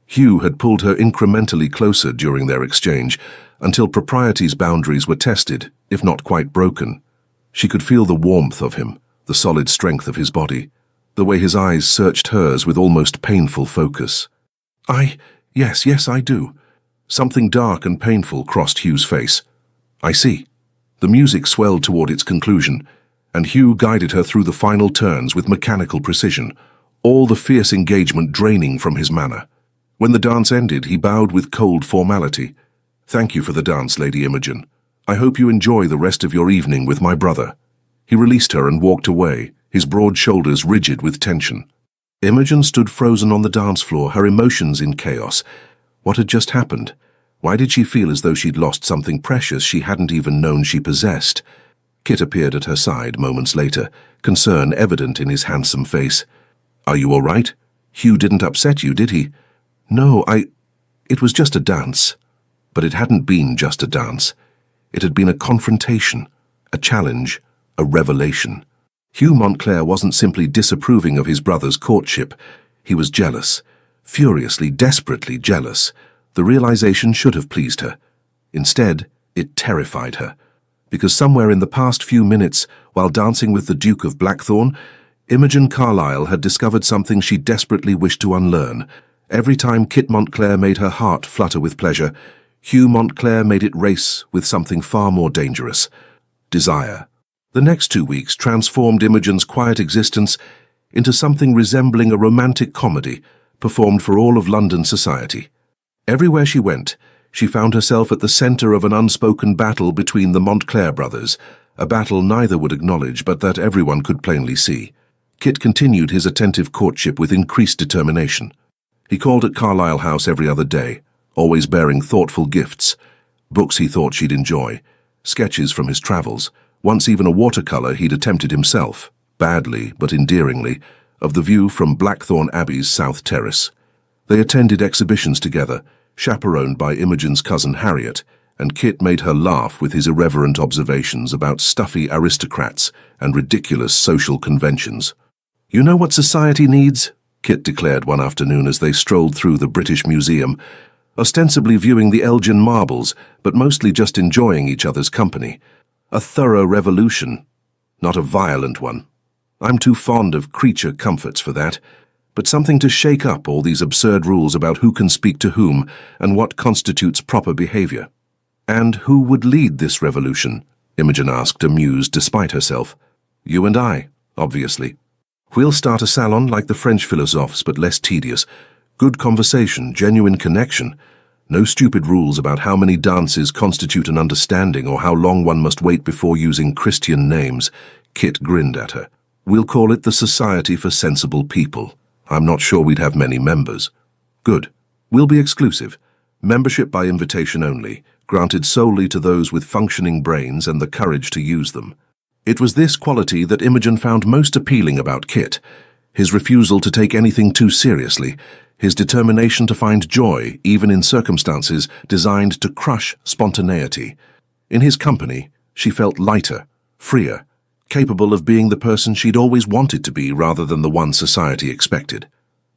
Hugh had pulled her incrementally closer during their exchange, until propriety's boundaries were tested, if not quite broken. She could feel the warmth of him, the solid strength of his body, the way his eyes searched hers with almost painful focus. Yes, I do." Something dark and painful crossed Hugh's face. "I see." The music swelled toward its conclusion, and Hugh guided her through the final turns with mechanical precision, all the fierce engagement draining from his manner. When the dance ended, he bowed with cold formality. "Thank you for the dance, Lady Imogen. I hope you enjoy the rest of your evening with my brother." He released her and walked away, his broad shoulders rigid with tension. Imogen stood frozen on the dance floor, her emotions in chaos. What had just happened? Why did she feel as though she'd lost something precious she hadn't even known she possessed? Kit appeared at her side moments later, concern evident in his handsome face. "Are you all right? Hugh didn't upset you, did he?" "No, It was just a dance." But it hadn't been just a dance. It had been a confrontation, a challenge, a revelation. Hugh Montclair wasn't simply disapproving of his brother's courtship. He was jealous, furiously, desperately jealous. The realization should have pleased her. Instead, it terrified her. Because somewhere in the past few minutes, while dancing with the Duke of Blackthorn, Imogen Carlyle had discovered something she desperately wished to unlearn. Every time Kit Montclair made her heart flutter with pleasure, Hugh Montclair made it race with something far more dangerous: desire. The next 2 weeks transformed Imogen's quiet existence into something resembling a romantic comedy performed for all of London society. Everywhere she went, she found herself at the center of an unspoken battle between the Montclair brothers, a battle neither would acknowledge but that everyone could plainly see. Kit continued his attentive courtship with increased determination. He called at Carlisle House every other day, always bearing thoughtful gifts, books he thought she'd enjoy, sketches from his travels, once even a watercolor he'd attempted himself, badly but endearingly, of the view from Blackthorn Abbey's South Terrace. They attended exhibitions together, chaperoned by Imogen's cousin Harriet, and Kit made her laugh with his irreverent observations about stuffy aristocrats and ridiculous social conventions. "You know what society needs?" Kit declared one afternoon as they strolled through the British Museum, ostensibly viewing the Elgin marbles, but mostly just enjoying each other's company. "A thorough revolution, not a violent one. I'm too fond of creature comforts for that, but something to shake up all these absurd rules about who can speak to whom and what constitutes proper behavior." "And who would lead this revolution?" Imogen asked, amused despite herself. "You and I, obviously. We'll start a salon like the French philosophes, but less tedious. Good conversation, genuine connection. No stupid rules about how many dances constitute an understanding or how long one must wait before using Christian names." Kit grinned at her. "We'll call it the Society for Sensible People. I'm not sure we'd have many members." "Good. We'll be exclusive. Membership by invitation only, granted solely to those with functioning brains and the courage to use them." It was this quality that Imogen found most appealing about Kit: his refusal to take anything too seriously, his determination to find joy even in circumstances designed to crush spontaneity. In his company, she felt lighter, freer, capable of being the person she'd always wanted to be rather than the one society expected.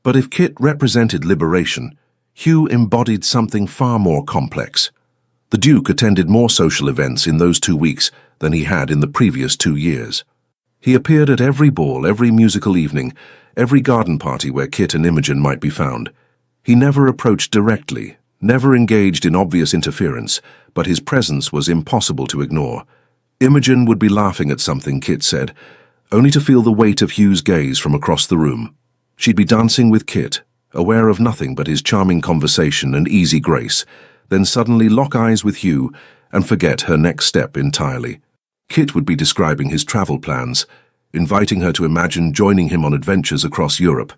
But if Kit represented liberation, Hugh embodied something far more complex: The Duke attended more social events in those 2 weeks than he had in the previous 2 years. He appeared at every ball, every musical evening, every garden party where Kit and Imogen might be found. He never approached directly, never engaged in obvious interference, but his presence was impossible to ignore. Imogen would be laughing at something Kit said, only to feel the weight of Hugh's gaze from across the room. She'd be dancing with Kit, aware of nothing but his charming conversation and easy grace, then suddenly lock eyes with Hugh and forget her next step entirely. Kit would be describing his travel plans, inviting her to imagine joining him on adventures across Europe,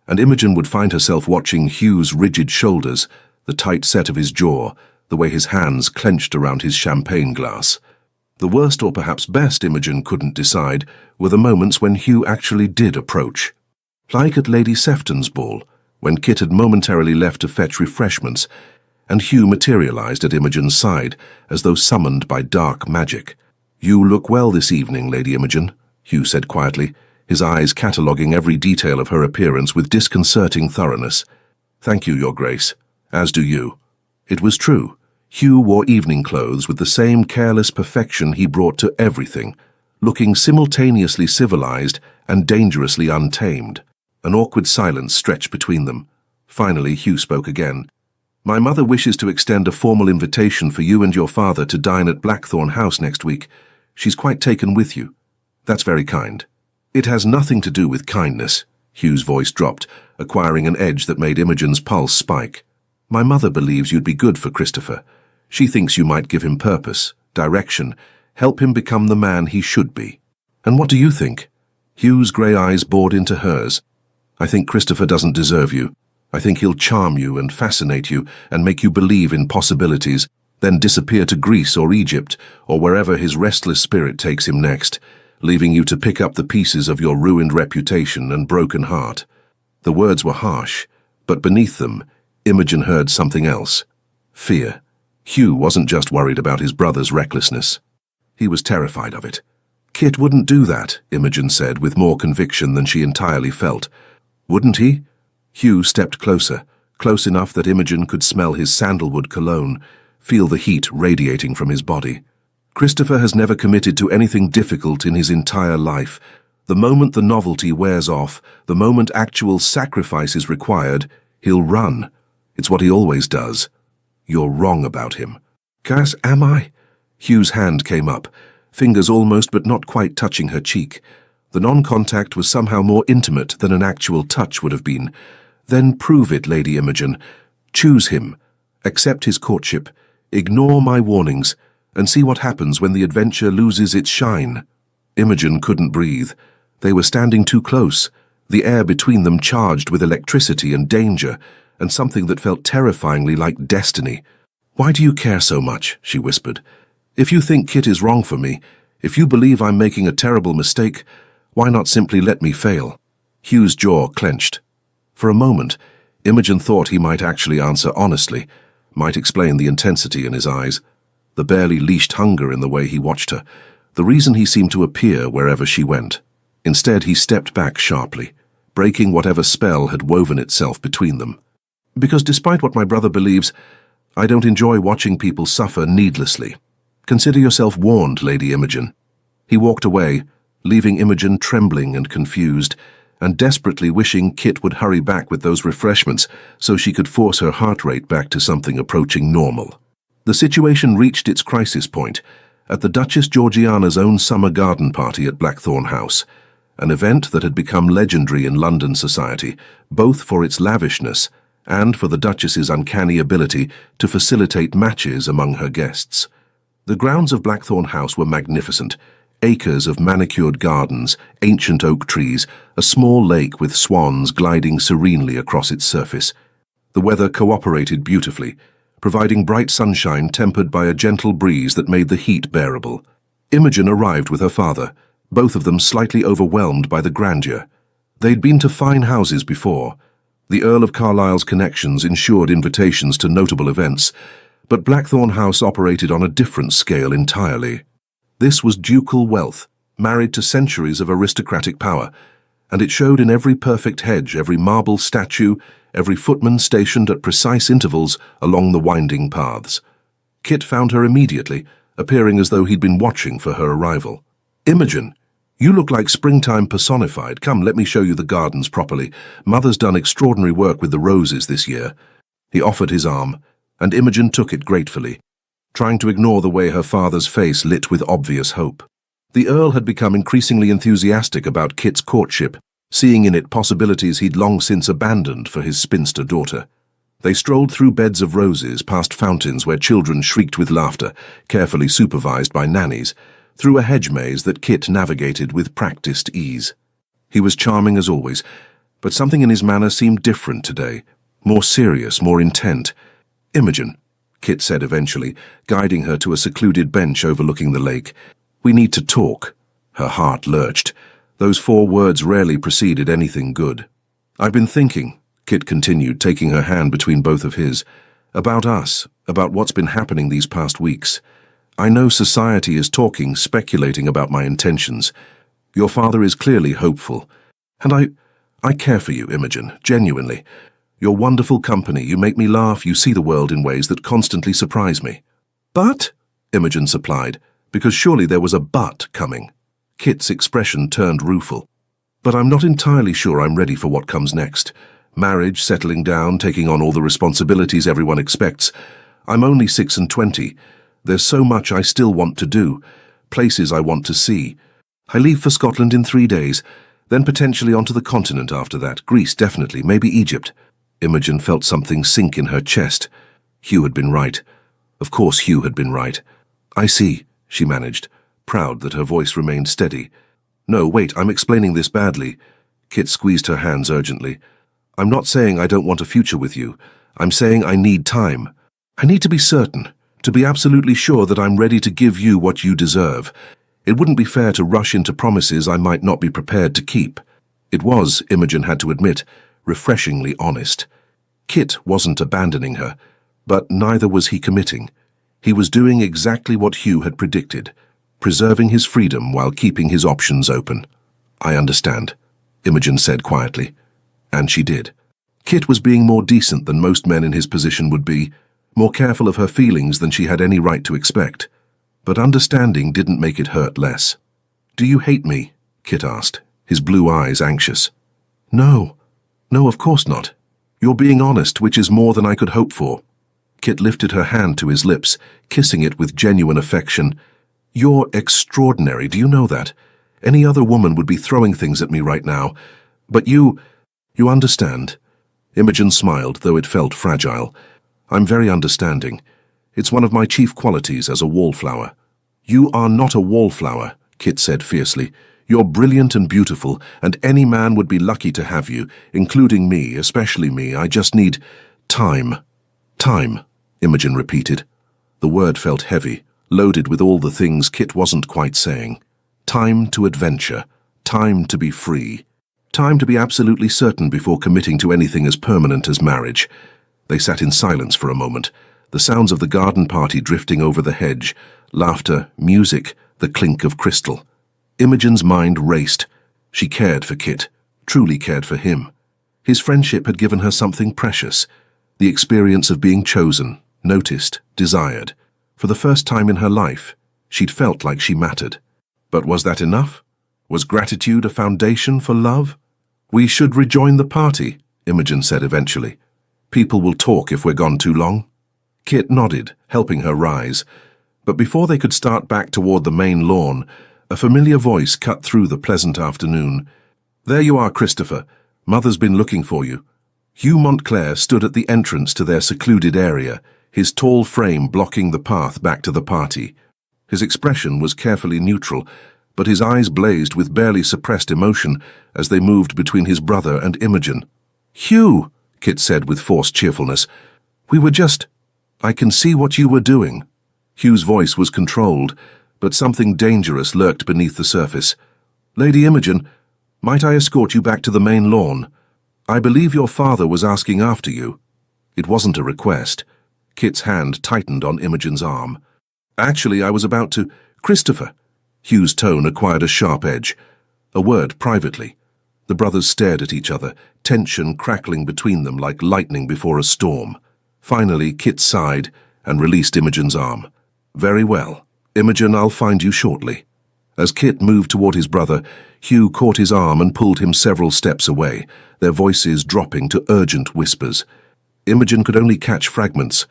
and Imogen would find herself watching Hugh's rigid shoulders, the tight set of his jaw, the way his hands clenched around his champagne glass. The worst or perhaps best Imogen couldn't decide were the moments when Hugh actually did approach. Like at Lady Sefton's ball, when Kit had momentarily left to fetch refreshments, and Hugh materialized at Imogen's side as though summoned by dark magic. "You look well this evening, Lady Imogen," Hugh said quietly, his eyes cataloguing every detail of her appearance with disconcerting thoroughness. "Thank you, Your Grace. As do you." It was true. Hugh wore evening clothes with the same careless perfection he brought to everything, looking simultaneously civilized and dangerously untamed. An awkward silence stretched between them. Finally, Hugh spoke again. "My mother wishes to extend a formal invitation for you and your father to dine at Blackthorn House next week. She's quite taken with you." "That's very kind." "It has nothing to do with kindness." Hugh's voice dropped, acquiring an edge that made Imogen's pulse spike. "My mother believes you'd be good for Christopher. She thinks you might give him purpose, direction, help him become the man he should be." "And what do you think?" Hugh's grey eyes bored into hers. "I think Christopher doesn't deserve you. I think he'll charm you and fascinate you and make you believe in possibilities, then disappear to Greece or Egypt or wherever his restless spirit takes him next, leaving you to pick up the pieces of your ruined reputation and broken heart." The words were harsh, but beneath them, Imogen heard something else. Fear. Hugh wasn't just worried about his brother's recklessness. He was terrified of it. "Kit wouldn't do that," Imogen said with more conviction than she entirely felt. "Wouldn't he?" Hugh stepped closer, close enough that Imogen could smell his sandalwood cologne, feel the heat radiating from his body. "Christopher has never committed to anything difficult in his entire life. The moment the novelty wears off, the moment actual sacrifice is required, he'll run. It's what he always does." "You're wrong about him." "Cass, am I?" Hugh's hand came up, fingers almost but not quite touching her cheek. The non-contact was somehow more intimate than an actual touch would have been. "Then prove it, Lady Imogen. Choose him. Accept his courtship. Ignore my warnings, and see what happens when the adventure loses its shine." Imogen couldn't breathe. They were standing too close, the air between them charged with electricity and danger, and something that felt terrifyingly like destiny. "Why do you care so much?" she whispered. "If you think Kit is wrong for me, if you believe I'm making a terrible mistake, why not simply let me fail?" Hugh's jaw clenched. For a moment, Imogen thought he might actually answer honestly, might explain the intensity in his eyes, the barely leashed hunger in the way he watched her, the reason he seemed to appear wherever she went. Instead, he stepped back sharply, breaking whatever spell had woven itself between them. "Because despite what my brother believes, I don't enjoy watching people suffer needlessly. Consider yourself warned, Lady Imogen." He walked away, leaving Imogen trembling and confused, and desperately wishing Kit would hurry back with those refreshments so she could force her heart rate back to something approaching normal. The situation reached its crisis point at the Duchess Georgiana's own summer garden party at Blackthorn House, an event that had become legendary in London society, both for its lavishness and for the Duchess's uncanny ability to facilitate matches among her guests. The grounds of Blackthorn House were magnificent. Acres of manicured gardens, ancient oak trees, a small lake with swans gliding serenely across its surface. The weather cooperated beautifully, providing bright sunshine tempered by a gentle breeze that made the heat bearable. Imogen arrived with her father, both of them slightly overwhelmed by the grandeur. They'd been to fine houses before. The Earl of Carlisle's connections ensured invitations to notable events, but Blackthorn House operated on a different scale entirely. This was ducal wealth, married to centuries of aristocratic power, and it showed in every perfect hedge, every marble statue, every footman stationed at precise intervals along the winding paths. Kit found her immediately, appearing as though he'd been watching for her arrival. "Imogen, you look like springtime personified. Come, let me show you the gardens properly. Mother's done extraordinary work with the roses this year." He offered his arm, and Imogen took it gratefully, trying to ignore the way her father's face lit with obvious hope. The Earl had become increasingly enthusiastic about Kit's courtship, seeing in it possibilities he'd long since abandoned for his spinster daughter. They strolled through beds of roses, past fountains where children shrieked with laughter, carefully supervised by nannies, through a hedge maze that Kit navigated with practiced ease. He was charming as always, but something in his manner seemed different today, more serious, more intent. "Imogen," Kit said eventually, guiding her to a secluded bench overlooking the lake. "We need to talk." Her heart lurched. Those 4 words rarely preceded anything good. "I've been thinking," Kit continued, taking her hand between both of his, "about us, about what's been happening these past weeks. I know society is talking, speculating about my intentions. Your father is clearly hopeful. And I care for you, Imogen, genuinely. You're wonderful company, you make me laugh, you see the world in ways that constantly surprise me." "But," Imogen supplied, because surely there was a but coming. Kit's expression turned rueful. "But I'm not entirely sure I'm ready for what comes next. Marriage, settling down, taking on all the responsibilities everyone expects. I'm only 6 and 20. There's so much I still want to do, places I want to see. I leave for Scotland in 3 days, then potentially onto the continent after that. Greece, definitely, maybe Egypt." Imogen felt something sink in her chest. Hugh had been right. Of course Hugh had been right. "I see," she managed, proud that her voice remained steady. "No, wait, I'm explaining this badly." Kit squeezed her hands urgently. "I'm not saying I don't want a future with you. I'm saying I need time. I need to be certain, to be absolutely sure that I'm ready to give you what you deserve. It wouldn't be fair to rush into promises I might not be prepared to keep." It was, Imogen had to admit, refreshingly honest. Kit wasn't abandoning her, but neither was he committing. He was doing exactly what Hugh had predicted, preserving his freedom while keeping his options open. "I understand," Imogen said quietly. And she did. Kit was being more decent than most men in his position would be, more careful of her feelings than she had any right to expect. But understanding didn't make it hurt less. "Do you hate me?" Kit asked, his blue eyes anxious. "No. No, of course not. You're being honest, which is more than I could hope for." Kit lifted her hand to his lips, kissing it with genuine affection. "You're extraordinary, do you know that? Any other woman would be throwing things at me right now. But you understand." Imogen smiled, though it felt fragile. "I'm very understanding. It's one of my chief qualities as a wallflower." "You are not a wallflower," Kit said fiercely. "You're brilliant and beautiful, and any man would be lucky to have you, including me, especially me. I just need time." "Time," Imogen repeated. The word felt heavy, loaded with all the things Kit wasn't quite saying. Time to adventure, time to be free, time to be absolutely certain before committing to anything as permanent as marriage. They sat in silence for a moment, the sounds of the garden party drifting over the hedge, laughter, music, the clink of crystal. Imogen's mind raced. She cared for Kit, truly cared for him. His friendship had given her something precious, the experience of being chosen, noticed, desired. For the first time in her life, she'd felt like she mattered. But was that enough? Was gratitude a foundation for love? "We should rejoin the party," Imogen said eventually. "People will talk if we're gone too long." Kit nodded, helping her rise. But before they could start back toward the main lawn, a familiar voice cut through the pleasant afternoon. "There you are, Christopher. Mother's been looking for you." Hugh Montclair stood at the entrance to their secluded area, his tall frame blocking the path back to the party. His expression was carefully neutral, but his eyes blazed with barely suppressed emotion as they moved between his brother and Imogen. "Hugh," Kit said with forced cheerfulness, I can see what you were doing." Hugh's voice was controlled, but something dangerous lurked beneath the surface. "Lady Imogen, might I escort you back to the main lawn? I believe your father was asking after you." It wasn't a request. Kit's hand tightened on Imogen's arm. "Actually, I was about to—" "Christopher." Hugh's tone acquired a sharp edge. A word privately. The brothers stared at each other, tension crackling between them like lightning before a storm. Finally, Kit sighed, and released Imogen's arm. "Very well. Imogen, I'll find you shortly." As Kit moved toward his brother, Hugh caught his arm and pulled him several steps away, their voices dropping to urgent whispers. Imogen could only catch fragments.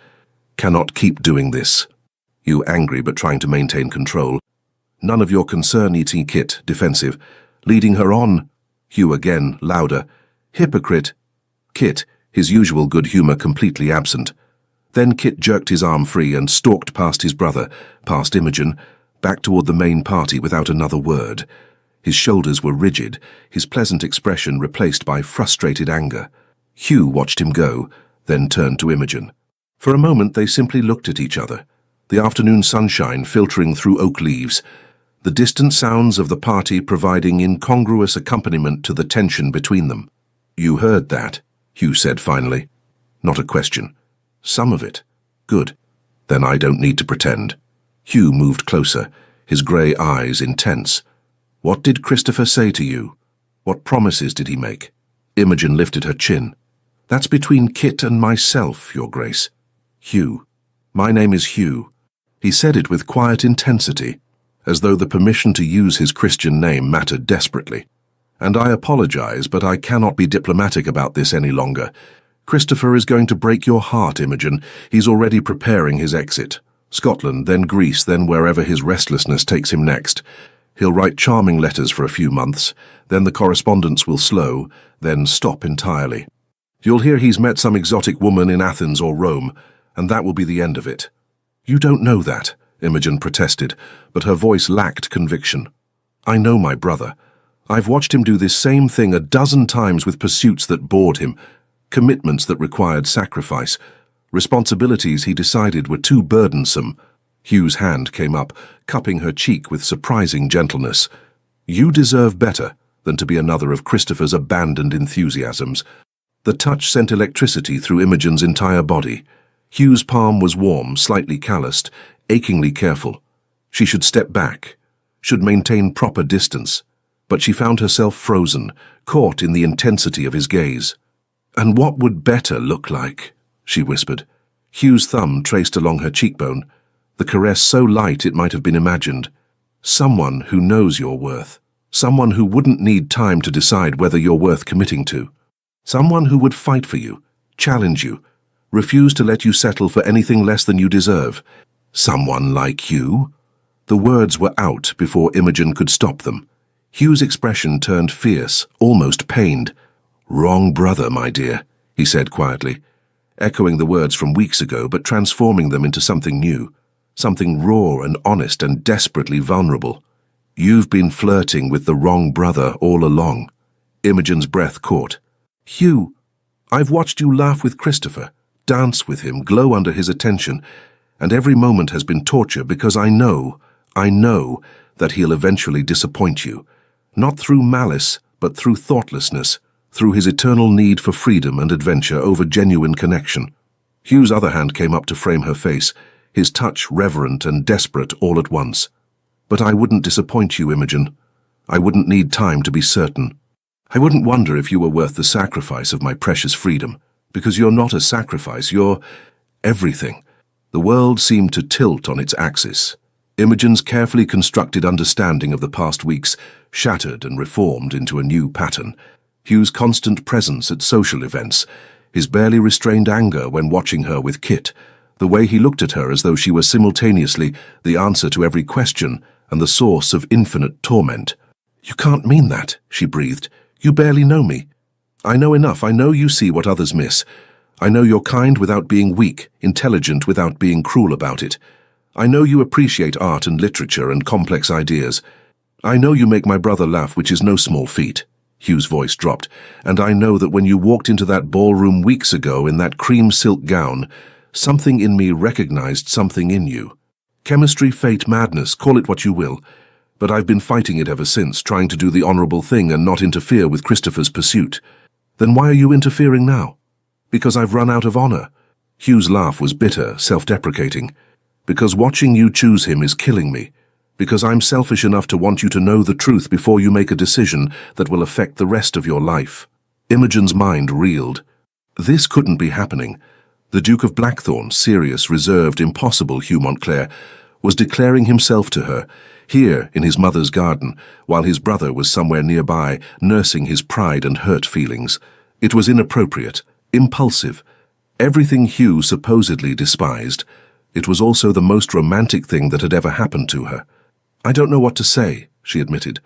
"Cannot keep doing this." Hugh angry but trying to maintain control. "None of your concern, E.T. Kit," defensive. "Leading her on." Hugh again, louder. "Hypocrite." Kit, his usual good humor completely absent. Then Kit jerked his arm free and stalked past his brother, past Imogen, back toward the main party without another word. His shoulders were rigid, his pleasant expression replaced by frustrated anger. Hugh watched him go, then turned to Imogen. For a moment they simply looked at each other, the afternoon sunshine filtering through oak leaves, the distant sounds of the party providing incongruous accompaniment to the tension between them. "You heard that," Hugh said finally. Not a question. "Some of it. Good. Then I don't need to pretend." Hugh moved closer, his grey eyes intense. "What did Christopher say to you? What promises did he make?" Imogen lifted her chin. "That's between Kit and myself, Your Grace." "Hugh. My name is Hugh." He said it with quiet intensity, as though the permission to use his Christian name mattered desperately. "And I apologize, but I cannot be diplomatic about this any longer. Christopher is going to break your heart, Imogen. He's already preparing his exit. Scotland, then Greece, then wherever his restlessness takes him next. He'll write charming letters for a few months, then the correspondence will slow, then stop entirely. You'll hear he's met some exotic woman in Athens or Rome, and that will be the end of it." "You don't know that," Imogen protested, but her voice lacked conviction. "I know my brother. I've watched him do this same thing a dozen times with pursuits that bored him, commitments that required sacrifice, responsibilities he decided were too burdensome." Hugh's hand came up, cupping her cheek with surprising gentleness. "You deserve better than to be another of Christopher's abandoned enthusiasms." The touch sent electricity through Imogen's entire body. Hugh's palm was warm, slightly calloused, achingly careful. She should step back, should maintain proper distance, but she found herself frozen, caught in the intensity of his gaze. "And what would better look like?" she whispered. Hugh's thumb traced along her cheekbone, the caress so light it might have been imagined. "Someone who knows your worth. Someone who wouldn't need time to decide whether you're worth committing to. Someone who would fight for you, challenge you, refuse to let you settle for anything less than you deserve. Someone like you." The words were out before Imogen could stop them. Hugh's expression turned fierce, almost pained. "Wrong brother, my dear," he said quietly, echoing the words from weeks ago but transforming them into something new, something raw and honest and desperately vulnerable. "You've been flirting with the wrong brother all along." Imogen's breath caught. "Hugh, I've watched you laugh with Christopher, dance with him, glow under his attention, and every moment has been torture because I know that he'll eventually disappoint you, not through malice, but through thoughtlessness, through his eternal need for freedom and adventure over genuine connection." Hugh's other hand came up to frame her face, his touch reverent and desperate all at once. "But I wouldn't disappoint you, Imogen. I wouldn't need time to be certain. I wouldn't wonder if you were worth the sacrifice of my precious freedom, because you're not a sacrifice, you're everything." The world seemed to tilt on its axis. Imogen's carefully constructed understanding of the past weeks shattered and reformed into a new pattern. Hugh's constant presence at social events, his barely restrained anger when watching her with Kit, the way he looked at her as though she were simultaneously the answer to every question and the source of infinite torment. "You can't mean that," she breathed. "You barely know me. I know enough. I know you see what others miss. I know you're kind without being weak, intelligent without being cruel about it. I know you appreciate art and literature and complex ideas. I know you make my brother laugh, which is no small feat." Hugh's voice dropped. "And I know that when you walked into that ballroom weeks ago in that cream silk gown, something in me recognized something in you. Chemistry, fate, madness, call it what you will. But I've been fighting it ever since, trying to do the honorable thing and not interfere with Christopher's pursuit. Then why are you interfering now? Because I've run out of honor." Hugh's laugh was bitter, self-deprecating. "Because watching you choose him is killing me. Because I'm selfish enough to want you to know the truth before you make a decision that will affect the rest of your life." Imogen's mind reeled. This couldn't be happening. The Duke of Blackthorn, serious, reserved, impossible Hugh Montclair, was declaring himself to her, here in his mother's garden, while his brother was somewhere nearby, nursing his pride and hurt feelings. It was inappropriate, impulsive, everything Hugh supposedly despised. It was also the most romantic thing that had ever happened to her. "I don't know what to say," she admitted.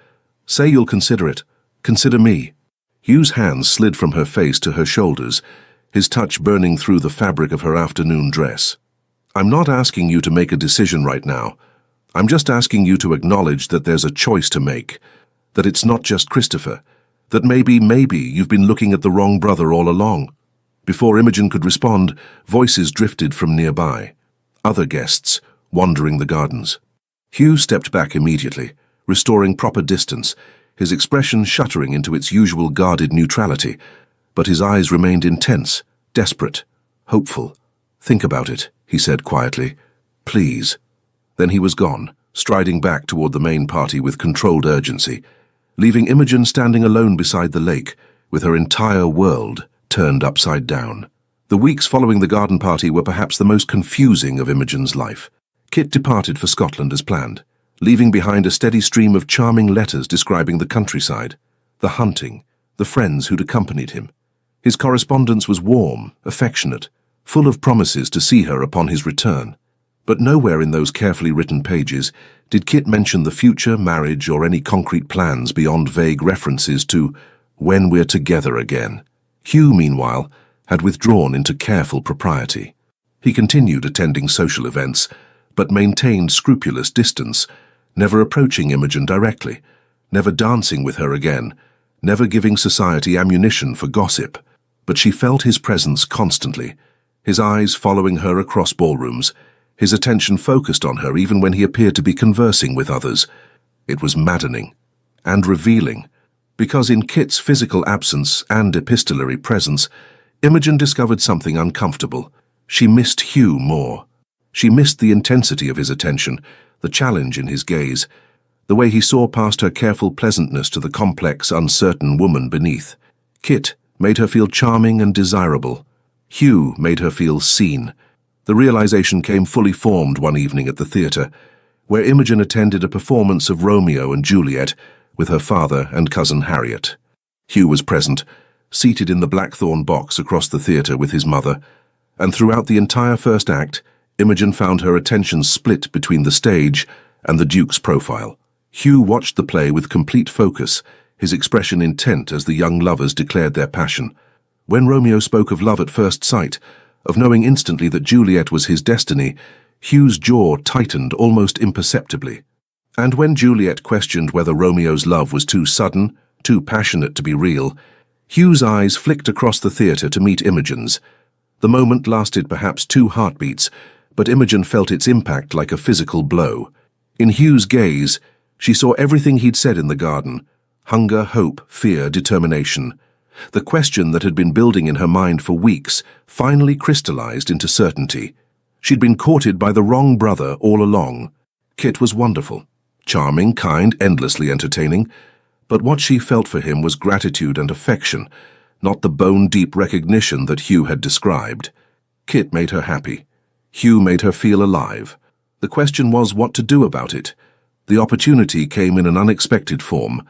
"Say you'll consider it. Consider me." Hugh's hands slid from her face to her shoulders, his touch burning through the fabric of her afternoon dress. "I'm not asking you to make a decision right now. I'm just asking you to acknowledge that there's a choice to make, that it's not just Christopher, that maybe you've been looking at the wrong brother all along." Before Imogen could respond, voices drifted from nearby. Other guests, wandering the gardens. Hugh stepped back immediately, restoring proper distance, his expression shuttering into its usual guarded neutrality, but his eyes remained intense, desperate, hopeful. "Think about it," he said quietly. "Please." Then he was gone, striding back toward the main party with controlled urgency, leaving Imogen standing alone beside the lake, with her entire world turned upside down. The weeks following the garden party were perhaps the most confusing of Imogen's life. Kit departed for Scotland as planned, leaving behind a steady stream of charming letters describing the countryside, the hunting, the friends who'd accompanied him. His correspondence was warm, affectionate, full of promises to see her upon his return. But nowhere in those carefully written pages did Kit mention the future, marriage, or any concrete plans beyond vague references to "when we're together again." Hugh, meanwhile, had withdrawn into careful propriety. He continued attending social events, but maintained scrupulous distance, never approaching Imogen directly, never dancing with her again, never giving society ammunition for gossip. But she felt his presence constantly, his eyes following her across ballrooms, his attention focused on her even when he appeared to be conversing with others. It was maddening and revealing, because in Kit's physical absence and epistolary presence, Imogen discovered something uncomfortable. She missed Hugh more. She missed the intensity of his attention, the challenge in his gaze, the way he saw past her careful pleasantness to the complex, uncertain woman beneath. Kit made her feel charming and desirable. Hugh made her feel seen. The realization came fully formed one evening at the theatre, where Imogen attended a performance of Romeo and Juliet with her father and cousin Harriet. Hugh was present, seated in the Blackthorn box across the theatre with his mother, and throughout the entire first act, Imogen found her attention split between the stage and the Duke's profile. Hugh watched the play with complete focus, his expression intent as the young lovers declared their passion. When Romeo spoke of love at first sight, of knowing instantly that Juliet was his destiny, Hugh's jaw tightened almost imperceptibly. And when Juliet questioned whether Romeo's love was too sudden, too passionate to be real, Hugh's eyes flicked across the theatre to meet Imogen's. The moment lasted perhaps 2 heartbeats, but Imogen felt its impact like a physical blow. In Hugh's gaze, she saw everything he'd said in the garden: hunger, hope, fear, determination. The question that had been building in her mind for weeks finally crystallized into certainty. She'd been courted by the wrong brother all along. Kit was wonderful, charming, kind, endlessly entertaining, but what she felt for him was gratitude and affection, not the bone-deep recognition that Hugh had described. Kit made her happy. Hugh made her feel alive. The question was what to do about it. The opportunity came in an unexpected form.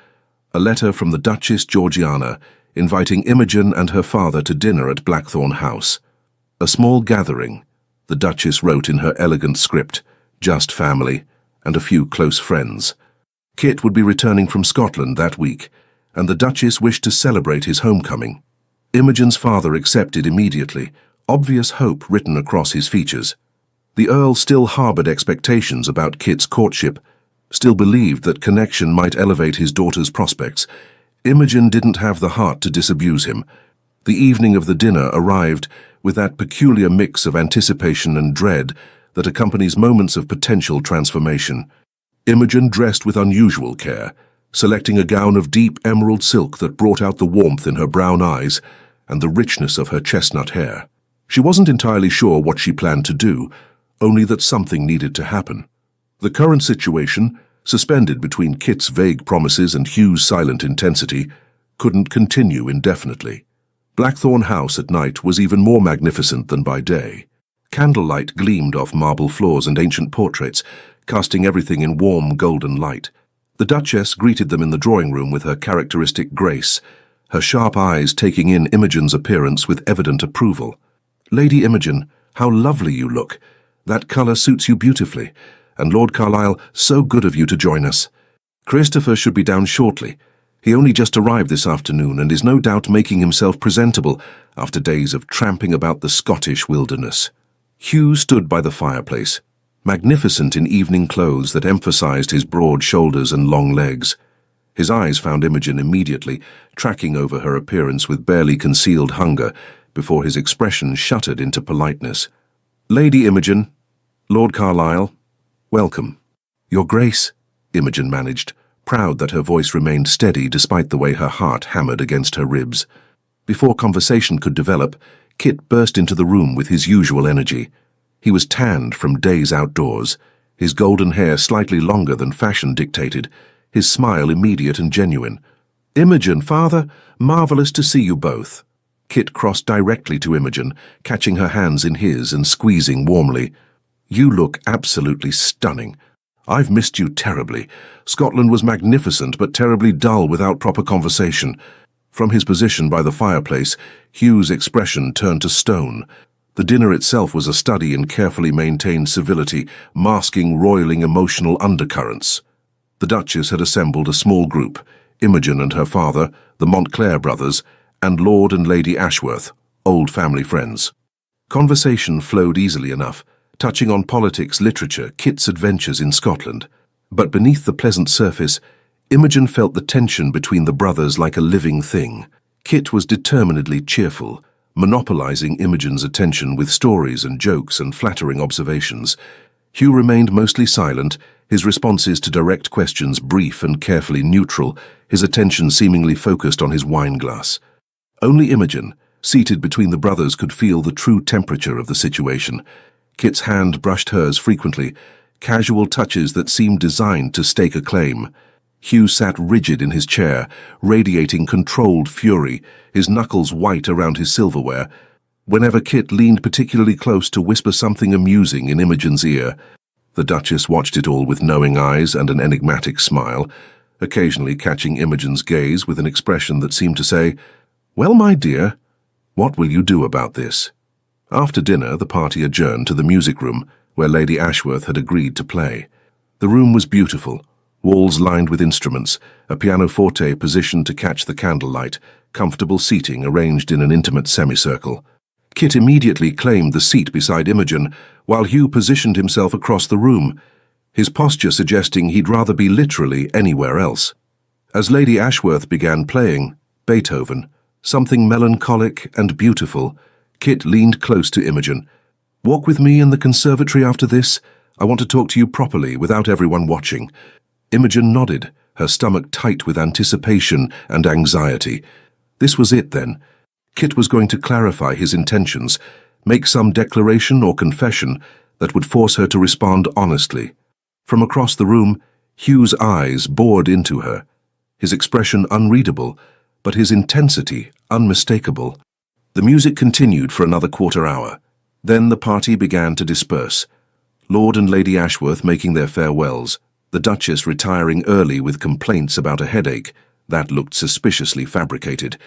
A letter from the Duchess Georgiana inviting Imogen and her father to dinner at Blackthorn House. A small gathering, the Duchess wrote in her elegant script, just family and a few close friends. Kit would be returning from Scotland that week, and the Duchess wished to celebrate his homecoming. Imogen's father accepted immediately, obvious hope written across his features. The Earl still harbored expectations about Kit's courtship, still believed that connection might elevate his daughter's prospects. Imogen didn't have the heart to disabuse him. The evening of the dinner arrived with that peculiar mix of anticipation and dread that accompanies moments of potential transformation. Imogen dressed with unusual care, selecting a gown of deep emerald silk that brought out the warmth in her brown eyes and the richness of her chestnut hair. She wasn't entirely sure what she planned to do, only that something needed to happen. The current situation, suspended between Kit's vague promises and Hugh's silent intensity, couldn't continue indefinitely. Blackthorn House at night was even more magnificent than by day. Candlelight gleamed off marble floors and ancient portraits, casting everything in warm golden light. The Duchess greeted them in the drawing room with her characteristic grace, her sharp eyes taking in Imogen's appearance with evident approval. "Lady Imogen, how lovely you look. That colour suits you beautifully. And Lord Carlisle, so good of you to join us. Christopher should be down shortly. He only just arrived this afternoon and is no doubt making himself presentable after days of tramping about the Scottish wilderness." Hugh stood by the fireplace, magnificent in evening clothes that emphasized his broad shoulders and long legs. His eyes found Imogen immediately, tracking over her appearance with barely concealed hunger, before his expression shuttered into politeness. "Lady Imogen, Lord Carlisle, welcome." "Your Grace," Imogen managed, proud that her voice remained steady despite the way her heart hammered against her ribs. Before conversation could develop, Kit burst into the room with his usual energy. He was tanned from days outdoors, his golden hair slightly longer than fashion dictated, his smile immediate and genuine. "Imogen, father, marvellous to see you both." Kit crossed directly to Imogen, catching her hands in his and squeezing warmly. "You look absolutely stunning. I've missed you terribly. Scotland was magnificent but terribly dull without proper conversation." From his position by the fireplace, Hugh's expression turned to stone. The dinner itself was a study in carefully maintained civility, masking roiling emotional undercurrents. The Duchess had assembled a small group, Imogen and her father, the Montclair brothers, and Lord and Lady Ashworth, old family friends. Conversation flowed easily enough, touching on politics, literature, Kit's adventures in Scotland. But beneath the pleasant surface, Imogen felt the tension between the brothers like a living thing. Kit was determinedly cheerful, monopolizing Imogen's attention with stories and jokes and flattering observations. Hugh remained mostly silent, his responses to direct questions brief and carefully neutral, his attention seemingly focused on his wineglass. Only Imogen, seated between the brothers, could feel the true temperature of the situation. Kit's hand brushed hers frequently, casual touches that seemed designed to stake a claim. Hugh sat rigid in his chair, radiating controlled fury, his knuckles white around his silverware. Whenever Kit leaned particularly close to whisper something amusing in Imogen's ear, the Duchess watched it all with knowing eyes and an enigmatic smile, occasionally catching Imogen's gaze with an expression that seemed to say, "Well, my dear, what will you do about this?" After dinner, the party adjourned to the music room, where Lady Ashworth had agreed to play. The room was beautiful, walls lined with instruments, a pianoforte positioned to catch the candlelight, comfortable seating arranged in an intimate semicircle. Kit immediately claimed the seat beside Imogen, while Hugh positioned himself across the room, his posture suggesting he'd rather be literally anywhere else. As Lady Ashworth began playing Beethoven, something melancholic and beautiful, Kit leaned close to Imogen. "Walk with me in the conservatory after this. I want to talk to you properly without everyone watching." Imogen nodded, her stomach tight with anticipation and anxiety. This was it then. Kit was going to clarify his intentions, make some declaration or confession that would force her to respond honestly. From across the room, Hugh's eyes bored into her, his expression unreadable, but his intensity unmistakable. The music continued for another quarter-hour. Then the party began to disperse, Lord and Lady Ashworth making their farewells, the Duchess retiring early with complaints about a headache that looked suspiciously fabricated,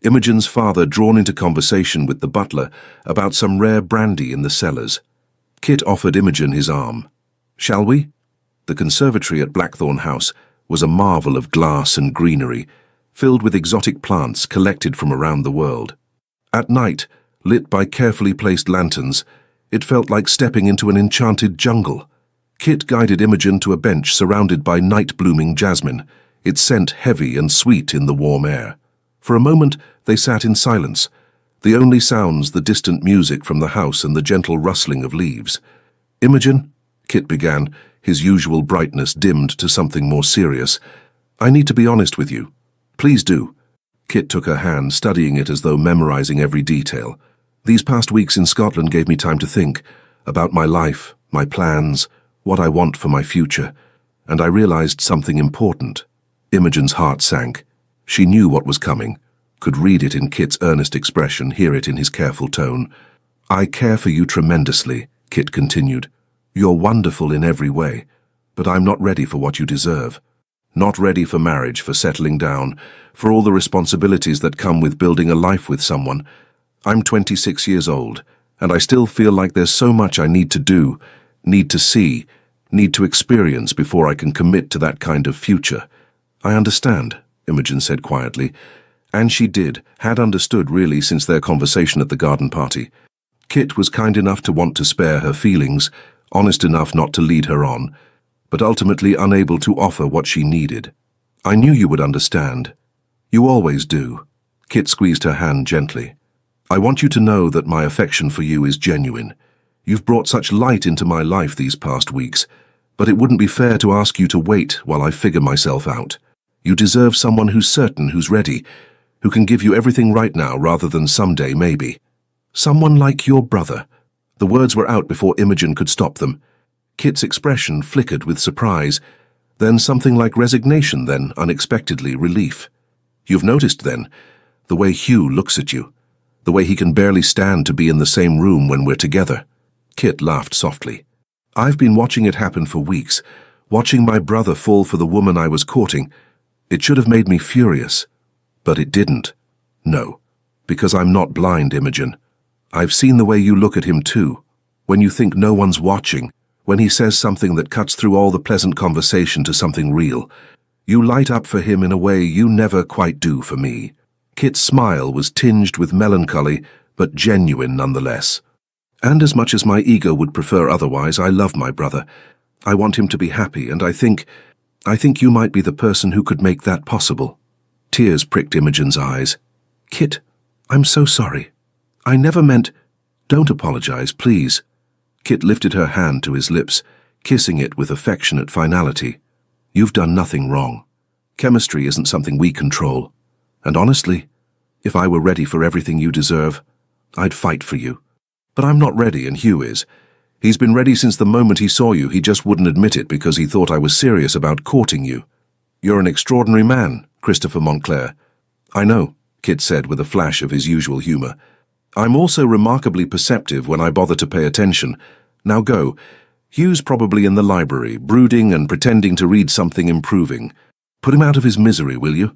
Imogen's father drawn into conversation with the butler about some rare brandy in the cellars. Kit offered Imogen his arm. "Shall we?" The conservatory at Blackthorn House was a marvel of glass and greenery, filled with exotic plants collected from around the world. At night, lit by carefully placed lanterns, it felt like stepping into an enchanted jungle. Kit guided Imogen to a bench surrounded by night-blooming jasmine, its scent heavy and sweet in the warm air. For a moment, they sat in silence, the only sounds the distant music from the house and the gentle rustling of leaves. "Imogen," Kit began, his usual brightness dimmed to something more serious, "I need to be honest with you." "Please do." Kit took her hand, studying it as though memorizing every detail. "These past weeks in Scotland gave me time to think about my life, my plans, what I want for my future, and I realized something important." Imogen's heart sank. She knew what was coming. could read it in Kit's earnest expression, hear it in his careful tone. "I care for you tremendously," Kit continued. "You're wonderful in every way, but I'm not ready for what you deserve. Not ready for marriage, for settling down, for all the responsibilities that come with building a life with someone. I'm 26 years old, and I still feel like there's so much I need to do, need to see, need to experience before I can commit to that kind of future." "I understand," Imogen said quietly, and she had understood really since their conversation at the garden party. Kit was kind enough to want to spare her feelings, honest enough not to lead her on, but ultimately unable to offer what she needed. "I knew you would understand. You always do." Kit squeezed her hand gently. "I want you to know that my affection for you is genuine. You've brought such light into my life these past weeks, but it wouldn't be fair to ask you to wait while I figure myself out. You deserve someone who's certain, who's ready, who can give you everything right now rather than someday maybe. Someone like your brother." The words were out before Imogen could stop them. Kit's expression flickered with surprise, then something like resignation, then, unexpectedly, relief. "You've noticed, then, the way Hugh looks at you, the way he can barely stand to be in the same room when we're together." Kit laughed softly. "I've been watching it happen for weeks, watching my brother fall for the woman I was courting. It should have made me furious, but it didn't. No, because I'm not blind, Imogen. I've seen the way you look at him too, when you think no one's watching, when he says something that cuts through all the pleasant conversation to something real. You light up for him in a way you never quite do for me." Kit's smile was tinged with melancholy, but genuine nonetheless. "And as much as my ego would prefer otherwise, I love my brother. I want him to be happy, and I think you might be the person who could make that possible." Tears pricked Imogen's eyes. "Kit, I'm so sorry. I never meant—" "Don't apologize, please." Kit lifted her hand to his lips, kissing it with affectionate finality. "You've done nothing wrong. Chemistry isn't something we control. And honestly, if I were ready for everything you deserve, I'd fight for you. But I'm not ready, and Hugh is. He's been ready since the moment he saw you. He just wouldn't admit it because he thought I was serious about courting you. You're an extraordinary man, Christopher Montclair." "I know," Kit said with a flash of his usual humor. "I'm also remarkably perceptive when I bother to pay attention. Now go. Hugh's probably in the library, brooding and pretending to read something improving. Put him out of his misery, will you?"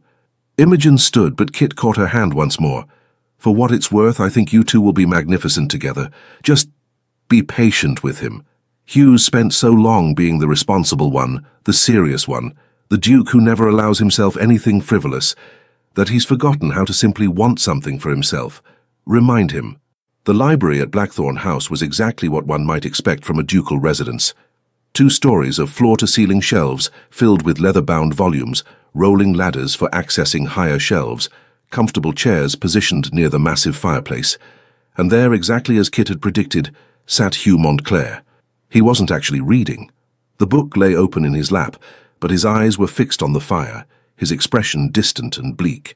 Imogen stood, but Kit caught her hand once more. "For what it's worth, I think you two will be magnificent together. Just be patient with him. Hugh's spent so long being the responsible one, the serious one, the duke who never allows himself anything frivolous, that he's forgotten how to simply want something for himself. Remind him." The library at Blackthorn House was exactly what one might expect from a ducal residence. 2 stories of floor-to-ceiling shelves filled with leather-bound volumes, rolling ladders for accessing higher shelves, comfortable chairs positioned near the massive fireplace. And there, exactly as Kit had predicted, sat Hugh Montclair. He wasn't actually reading. The book lay open in his lap, but his eyes were fixed on the fire, his expression distant and bleak.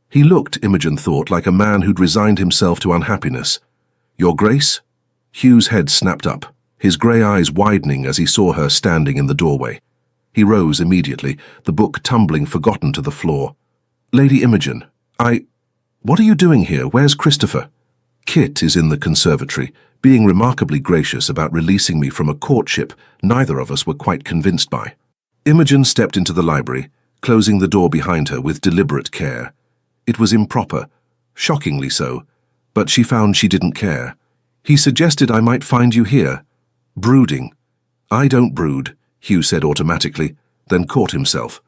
He looked, Imogen thought, like a man who'd resigned himself to unhappiness. "Your Grace?" Hugh's head snapped up, his grey eyes widening as he saw her standing in the doorway. He rose immediately, the book tumbling forgotten to the floor. "Lady Imogen, What are you doing here? Where's Christopher?" "Kit is in the conservatory, being remarkably gracious about releasing me from a courtship neither of us were quite convinced by." Imogen stepped into the library, closing the door behind her with deliberate care. It was improper, shockingly so, but she found she didn't care. "He suggested I might find you here. Brooding." "I don't brood," Hugh said automatically, then caught himself.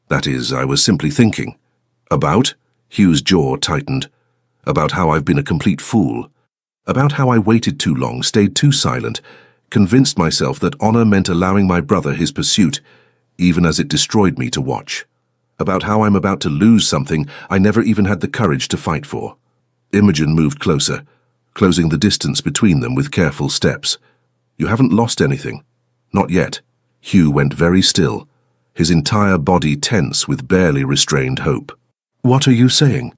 "That is, I was simply thinking." "About?" Hugh's jaw tightened. "About how I've been a complete fool. About how I waited too long, stayed too silent, convinced myself that honor meant allowing my brother his pursuit, even as it destroyed me to watch. About how I'm about to lose something I never even had the courage to fight for." Imogen moved closer, closing the distance between them with careful steps. "You haven't lost anything. Not yet." Hugh went very still, his entire body tense with barely restrained hope. "What are you saying?"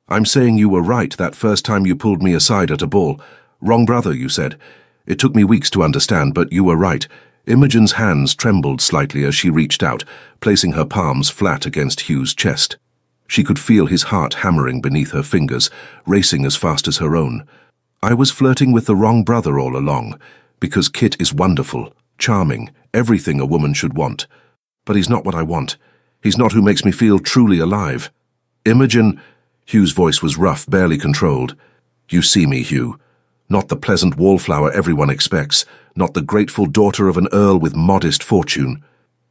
"I'm saying you were right that first time you pulled me aside at a ball. Wrong brother, you said. It took me weeks to understand, but you were right." Imogen's hands trembled slightly as she reached out, placing her palms flat against Hugh's chest. She could feel his heart hammering beneath her fingers, racing as fast as her own. I was flirting with the wrong brother all along, because Kit is wonderful, charming, everything a woman should want. But he's not what I want. He's not who makes me feel truly alive. Imogen, Hugh's voice was rough, barely controlled. You see me, Hugh. Not the pleasant wallflower everyone expects, not the grateful daughter of an earl with modest fortune.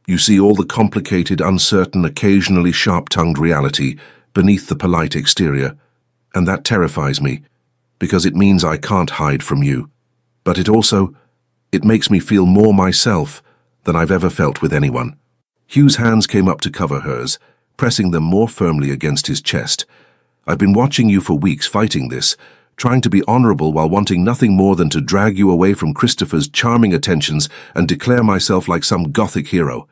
You see all the complicated, uncertain, occasionally sharp-tongued reality beneath the polite exterior. And that terrifies me, because it means I can't hide from you. But it makes me feel more myself than I've ever felt with anyone. Hugh's hands came up to cover hers, pressing them more firmly against his chest. I've been watching you for weeks fighting this, trying to be honorable while wanting nothing more than to drag you away from Christopher's charming attentions and declare myself like some gothic hero.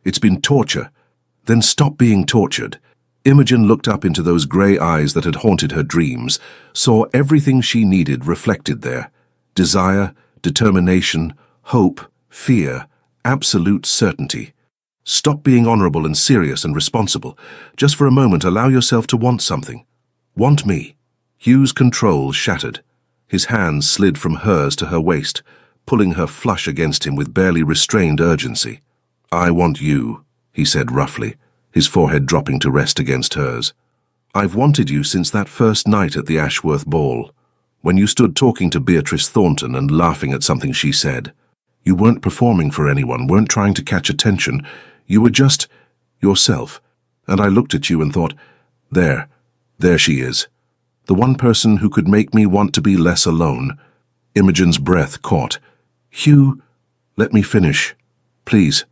It's been torture. Then stop being tortured. Imogen looked up into those grey eyes that had haunted her dreams, saw everything she needed reflected there. Desire, determination, hope, fear, absolute certainty. Stop being honorable and serious and responsible. Just for a moment, allow yourself to want something. Want me. Hugh's control shattered. His hands slid from hers to her waist, pulling her flush against him with barely restrained urgency. I want you, he said roughly, his forehead dropping to rest against hers. I've wanted you since that first night at the Ashworth ball, when you stood talking to Beatrice Thornton and laughing at something she said. You weren't performing for anyone, weren't trying to catch attention. You were just yourself. And I looked at you and thought, there she is. The one person who could make me want to be less alone. Imogen's breath caught. Hugh, let me finish. Please.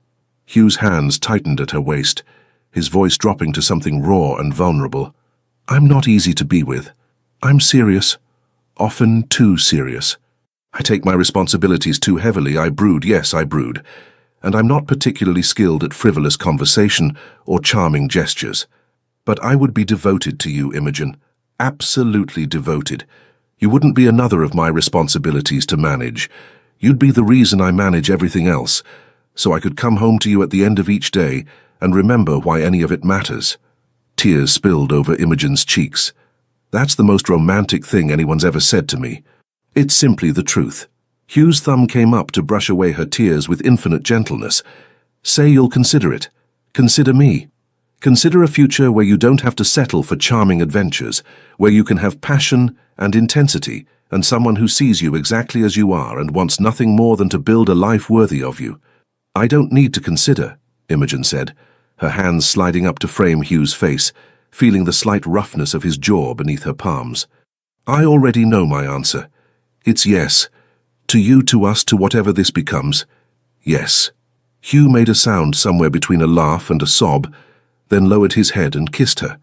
Hugh's hands tightened at her waist, his voice dropping to something raw and vulnerable. I'm not easy to be with. I'm serious. Often too serious. I take my responsibilities too heavily. I brood, yes, I brood. And I'm not particularly skilled at frivolous conversation or charming gestures. But I would be devoted to you, Imogen. Absolutely devoted. You wouldn't be another of my responsibilities to manage. You'd be the reason I manage everything else, so I could come home to you at the end of each day and remember why any of it matters. Tears spilled over Imogen's cheeks. That's the most romantic thing anyone's ever said to me. It's simply the truth. Hugh's thumb came up to brush away her tears with infinite gentleness. Say you'll consider it. Consider me. Consider a future where you don't have to settle for charming adventures, where you can have passion and intensity, and someone who sees you exactly as you are and wants nothing more than to build a life worthy of you. I don't need to consider, Imogen said, her hands sliding up to frame Hugh's face, feeling the slight roughness of his jaw beneath her palms. I already know my answer. It's yes. To you, to us, to whatever this becomes. Yes. Hugh made a sound somewhere between a laugh and a sob, then lowered his head and kissed her.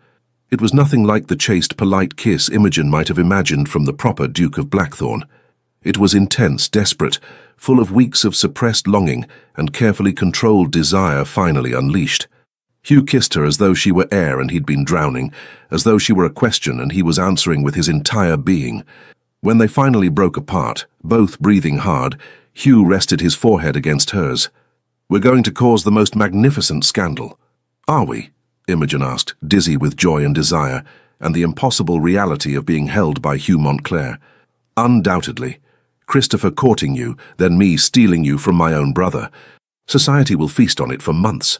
It was nothing like the chaste, polite kiss Imogen might have imagined from the proper Duke of Blackthorn. It was intense, desperate, full of weeks of suppressed longing and carefully controlled desire finally unleashed. Hugh kissed her as though she were air and he'd been drowning, as though she were a question and he was answering with his entire being. When they finally broke apart, both breathing hard, Hugh rested his forehead against hers. We're going to cause the most magnificent scandal. Are we? Imogen asked, dizzy with joy and desire, and the impossible reality of being held by Hugh Montclair. Undoubtedly. Christopher courting you, then me stealing you from my own brother. Society will feast on it for months.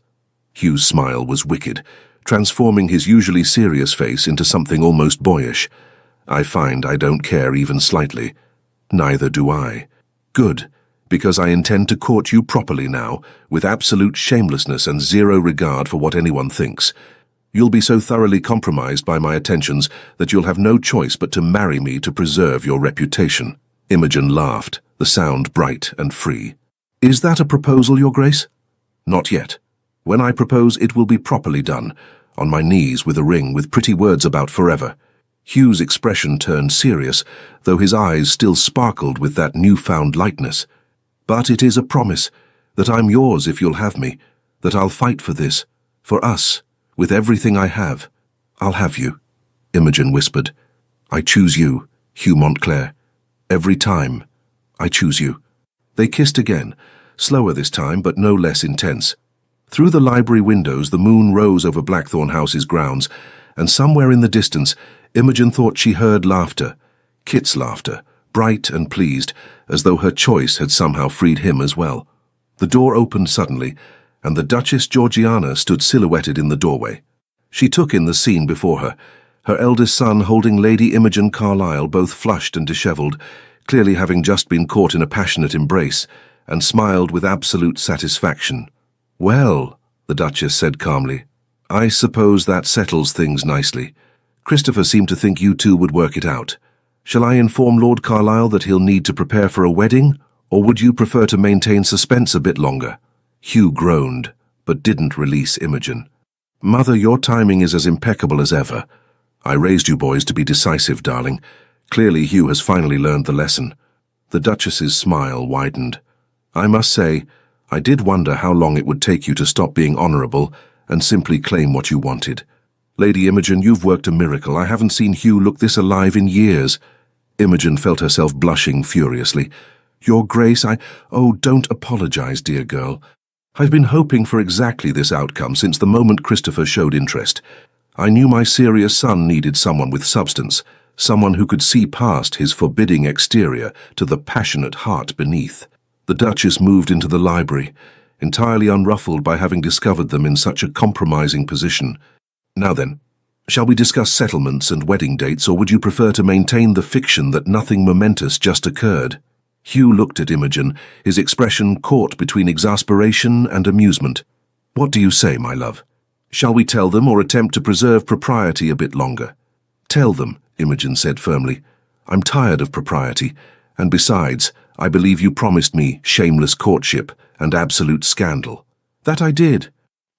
Hugh's smile was wicked, transforming his usually serious face into something almost boyish. I find I don't care even slightly. Neither do I. Good, because I intend to court you properly now, with absolute shamelessness and zero regard for what anyone thinks. You'll be so thoroughly compromised by my attentions that you'll have no choice but to marry me to preserve your reputation. Imogen laughed, the sound bright and free. Is that a proposal, Your Grace? Not yet. When I propose, it will be properly done, on my knees with a ring with pretty words about forever. Hugh's expression turned serious, though his eyes still sparkled with that newfound lightness. But it is a promise, that I'm yours if you'll have me, that I'll fight for this, for us, with everything I have. I'll have you, Imogen whispered. I choose you, Hugh Montclair. Every time, I choose you. They kissed again, slower this time, but no less intense. Through the library windows, the moon rose over Blackthorn House's grounds, and somewhere in the distance, Imogen thought she heard laughter. Kit's laughter, bright and pleased, as though her choice had somehow freed him as well. The door opened suddenly, and the Duchess Georgiana stood silhouetted in the doorway. She took in the scene before her eldest son holding Lady Imogen Carlyle, both flushed and dishevelled, clearly having just been caught in a passionate embrace, and smiled with absolute satisfaction. "Well," the Duchess said calmly, "I suppose that settles things nicely. Christopher seemed to think you two would work it out. Shall I inform Lord Carlisle that he'll need to prepare for a wedding, or would you prefer to maintain suspense a bit longer?" Hugh groaned, but didn't release Imogen. "Mother, your timing is as impeccable as ever. I raised you boys to be decisive, darling. Clearly Hugh has finally learned the lesson." The Duchess's smile widened. "I must say, I did wonder how long it would take you to stop being honourable and simply claim what you wanted. Lady Imogen, you've worked a miracle. I haven't seen Hugh look this alive in years." Imogen felt herself blushing furiously. "Your Grace, Oh, don't apologise, dear girl. I've been hoping for exactly this outcome since the moment Christopher showed interest. I knew my serious son needed someone with substance, someone who could see past his forbidding exterior to the passionate heart beneath." The Duchess moved into the library, entirely unruffled by having discovered them in such a compromising position. "Now then, shall we discuss settlements and wedding dates, or would you prefer to maintain the fiction that nothing momentous just occurred?" Hugh looked at Imogen, his expression caught between exasperation and amusement. "What do you say, my love? Shall we tell them or attempt to preserve propriety a bit longer?" "Tell them," Imogen said firmly. "I'm tired of propriety, and besides, I believe you promised me shameless courtship and absolute scandal." "That I did."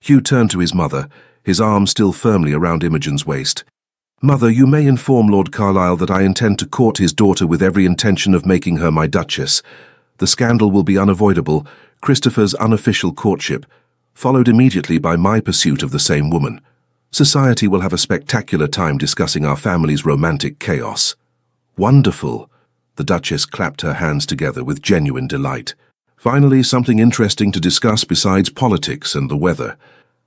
Hugh turned to his mother, his arm still firmly around Imogen's waist. "Mother, you may inform Lord Carlisle that I intend to court his daughter with every intention of making her my Duchess. The scandal will be unavoidable, Christopher's unofficial courtship, followed immediately by my pursuit of the same woman. Society will have a spectacular time discussing our family's romantic chaos." "Wonderful!" The Duchess clapped her hands together with genuine delight. "Finally, something interesting to discuss besides politics and the weather.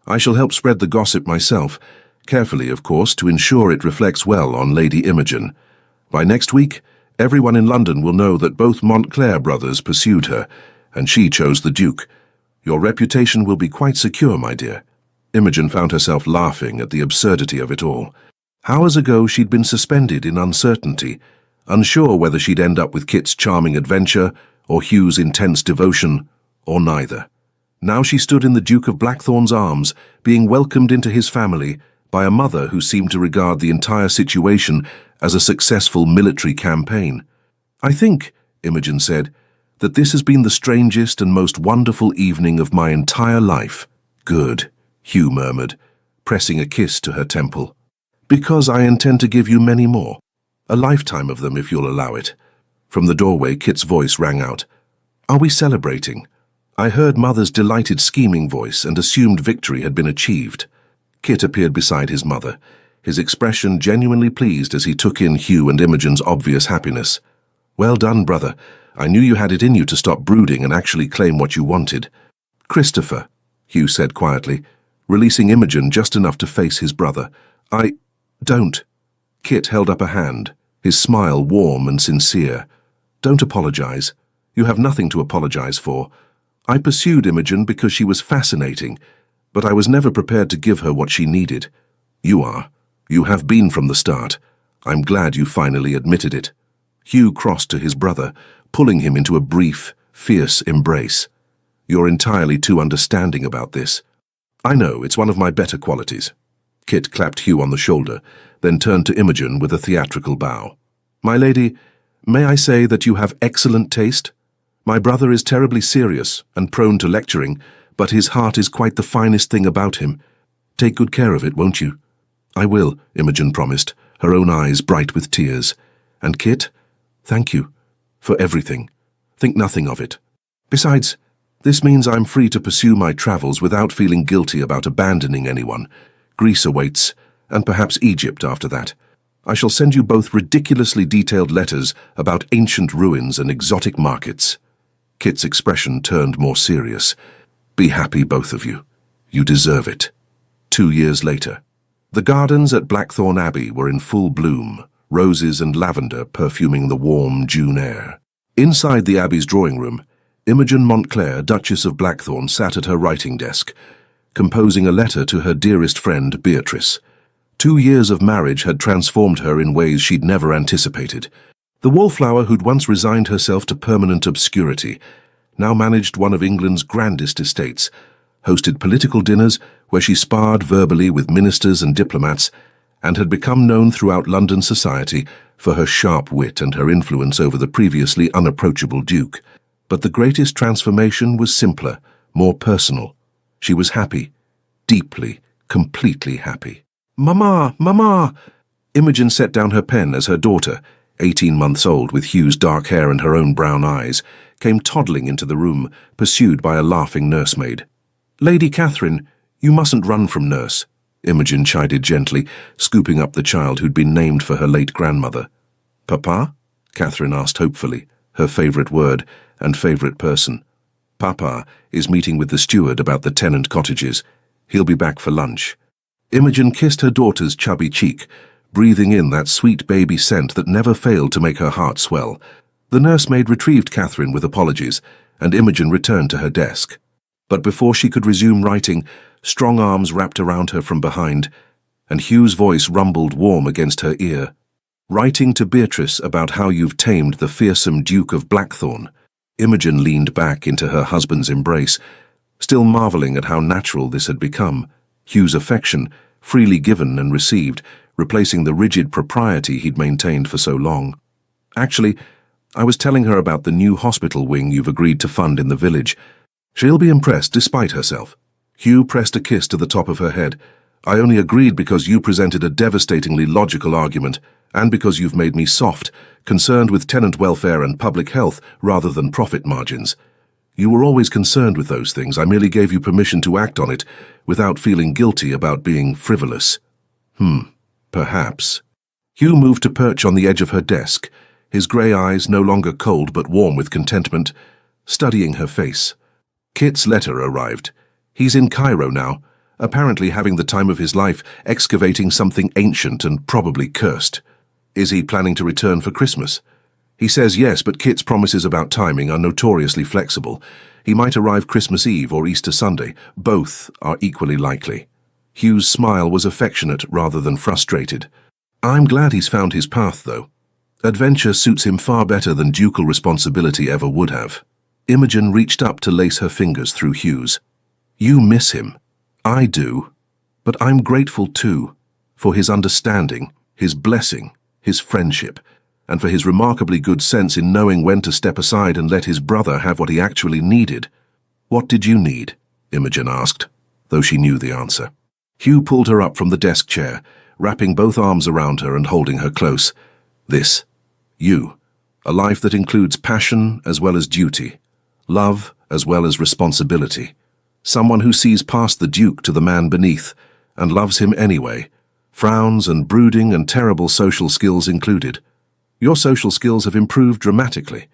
I shall help spread the gossip myself, carefully, of course, to ensure it reflects well on Lady Imogen. By next week, everyone in London will know that both Montclair brothers pursued her, and she chose the Duke. Your reputation will be quite secure, my dear." Imogen found herself laughing at the absurdity of it all. Hours ago she'd been suspended in uncertainty, unsure whether she'd end up with Kit's charming adventure or Hugh's intense devotion, or neither. Now she stood in the Duke of Blackthorn's arms, being welcomed into his family by a mother who seemed to regard the entire situation as a successful military campaign. "I think," Imogen said, "that this has been the strangest and most wonderful evening of my entire life." "Good," Hugh murmured, pressing a kiss to her temple. "Because I intend to give you many more. A lifetime of them, if you'll allow it." From the doorway, Kit's voice rang out. "Are we celebrating?" I heard Mother's delighted scheming voice and assumed victory had been achieved. Kit appeared beside his mother, his expression genuinely pleased as he took in Hugh and Imogen's obvious happiness. "Well done, brother. I knew you had it in you to stop brooding and actually claim what you wanted." "Christopher," Hugh said quietly, releasing Imogen just enough to face his brother. Don't." Kit held up a hand, his smile warm and sincere. "Don't apologize. You have nothing to apologize for. I pursued Imogen because she was fascinating, but I was never prepared to give her what she needed. You are. You have been from the start. I'm glad you finally admitted it." Hugh crossed to his brother, pulling him into a brief, fierce embrace. "You're entirely too understanding about this." "I know, it's one of my better qualities." Kit clapped Hugh on the shoulder, then turned to Imogen with a theatrical bow. "My lady, may I say that you have excellent taste? My brother is terribly serious and prone to lecturing, but his heart is quite the finest thing about him. Take good care of it, won't you?" "I will," Imogen promised, her own eyes bright with tears. "And Kit, thank you for everything. Think nothing of it. Besides, this means I'm free to pursue my travels without feeling guilty about abandoning anyone. Greece awaits, and perhaps Egypt after that. I shall send you both ridiculously detailed letters about ancient ruins and exotic markets." Kit's expression turned more serious. "Be happy, both of you. You deserve it." 2 years later. The gardens at Blackthorn Abbey were in full bloom, roses and lavender perfuming the warm June air. Inside the Abbey's drawing room, Imogen Montclair, Duchess of Blackthorn, sat at her writing desk, composing a letter to her dearest friend Beatrice. 2 years of marriage had transformed her in ways she'd never anticipated. The wallflower who'd once resigned herself to permanent obscurity now managed one of England's grandest estates, hosted political dinners where she sparred verbally with ministers and diplomats, and had become known throughout London society for her sharp wit and her influence over the previously unapproachable Duke. But the greatest transformation was simpler, more personal. She was happy, deeply, completely happy. "Mama, Mama!" Imogen set down her pen as her daughter, 18 months old with Hugh's dark hair and her own brown eyes, came toddling into the room, pursued by a laughing nursemaid. "Lady Catherine, you mustn't run from nurse," Imogen chided gently, scooping up the child who'd been named for her late grandmother. "Papa?" Catherine asked hopefully, her favourite word and favourite person. "Papa is meeting with the steward about the tenant cottages. He'll be back for lunch." Imogen kissed her daughter's chubby cheek, breathing in that sweet baby scent that never failed to make her heart swell. The nursemaid retrieved Catherine with apologies, and Imogen returned to her desk. But before she could resume writing, strong arms wrapped around her from behind, and Hugh's voice rumbled warm against her ear. "Writing to Beatrice about how you've tamed the fearsome Duke of Blackthorn." Imogen leaned back into her husband's embrace, still marvelling at how natural this had become. Hugh's affection, freely given and received, replacing the rigid propriety he'd maintained for so long. "Actually, I was telling her about the new hospital wing you've agreed to fund in the village. She'll be impressed despite herself." Hugh pressed a kiss to the top of her head. "I only agreed because you presented a devastatingly logical argument, and because you've made me soft, concerned with tenant welfare and public health rather than profit margins. You were always concerned with those things. I merely gave you permission to act on it without feeling guilty about being frivolous." Perhaps. Hugh moved to perch on the edge of her desk, his grey eyes no longer cold but warm with contentment, studying her face. Kit's letter arrived. He's in Cairo now, apparently having the time of his life excavating something ancient and probably cursed. Is he planning to return for Christmas? He says yes, but Kit's promises about timing are notoriously flexible. He might arrive Christmas Eve or Easter Sunday. Both are equally likely. Hugh's smile was affectionate rather than frustrated. "I'm glad he's found his path, though. Adventure suits him far better than ducal responsibility ever would have." Imogen reached up to lace her fingers through Hugh's. "You miss him. I do. But I'm grateful too, for his understanding, his blessing, his friendship, and for his remarkably good sense in knowing when to step aside and let his brother have what he actually needed." "What did you need?" Imogen asked, though she knew the answer. Hugh pulled her up from the desk chair, wrapping both arms around her and holding her close. "This. You. A life that includes passion as well as duty, love as well as responsibility. Someone who sees past the Duke to the man beneath, and loves him anyway, frowns and brooding and terrible social skills included. Your social skills have improved dramatically,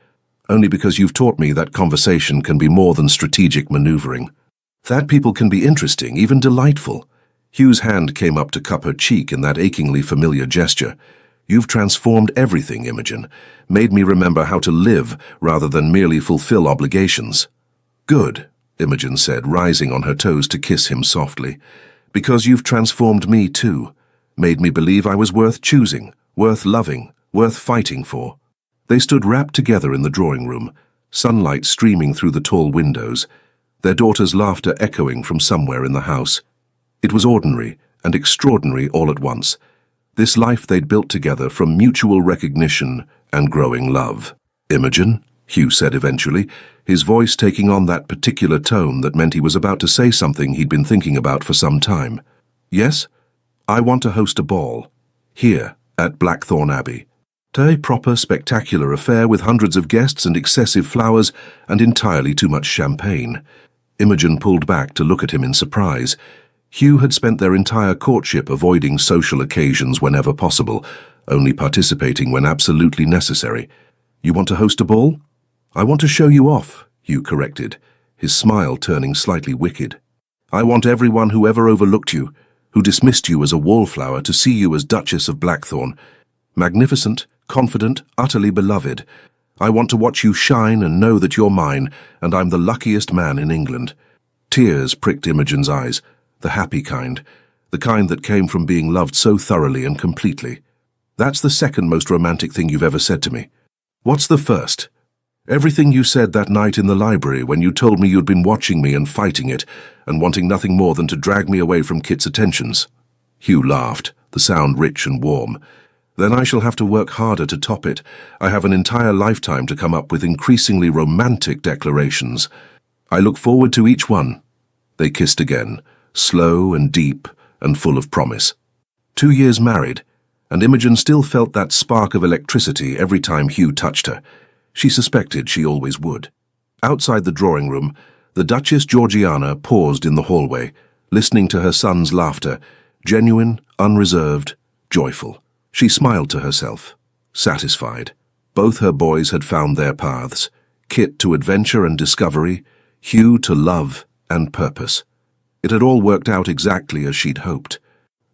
only because you've taught me that conversation can be more than strategic maneuvering. That people can be interesting, even delightful." Hugh's hand came up to cup her cheek in that achingly familiar gesture. "You've transformed everything, Imogen, made me remember how to live rather than merely fulfill obligations." "Good," Imogen said, rising on her toes to kiss him softly, "because you've transformed me too, made me believe I was worth choosing, worth loving, worth fighting for." They stood wrapped together in the drawing room, sunlight streaming through the tall windows, their daughter's laughter echoing from somewhere in the house. It was ordinary and extraordinary all at once, this life they'd built together from mutual recognition and growing love. "Imogen," Hugh said eventually, his voice taking on that particular tone that meant he was about to say something he'd been thinking about for some time. "Yes? I want to host a ball. Here, at Blackthorn Abbey. A proper, spectacular affair with hundreds of guests and excessive flowers and entirely too much champagne." Imogen pulled back to look at him in surprise. Hugh had spent their entire courtship avoiding social occasions whenever possible, only participating when absolutely necessary. "You want to host a ball?" "I want to show you off," Hugh corrected, his smile turning slightly wicked. "I want everyone who ever overlooked you, who dismissed you as a wallflower to see you as Duchess of Blackthorn. Magnificent, confident, utterly beloved. I want to watch you shine and know that you're mine, and I'm the luckiest man in England." Tears pricked Imogen's eyes, the happy kind, the kind that came from being loved so thoroughly and completely. "That's the second most romantic thing you've ever said to me." "What's the first?" "Everything you said that night in the library when you told me you'd been watching me and fighting it, and wanting nothing more than to drag me away from Kit's attentions." Hugh laughed, the sound rich and warm. "Then I shall have to work harder to top it. I have an entire lifetime to come up with increasingly romantic declarations. I look forward to each one." They kissed again, slow and deep and full of promise. 2 years married, and Imogen still felt that spark of electricity every time Hugh touched her. She suspected she always would. Outside the drawing room, the Duchess Georgiana paused in the hallway, listening to her son's laughter, genuine, unreserved, joyful. She smiled to herself, satisfied. Both her boys had found their paths, Kit to adventure and discovery, Hugh to love and purpose. It had all worked out exactly as she'd hoped.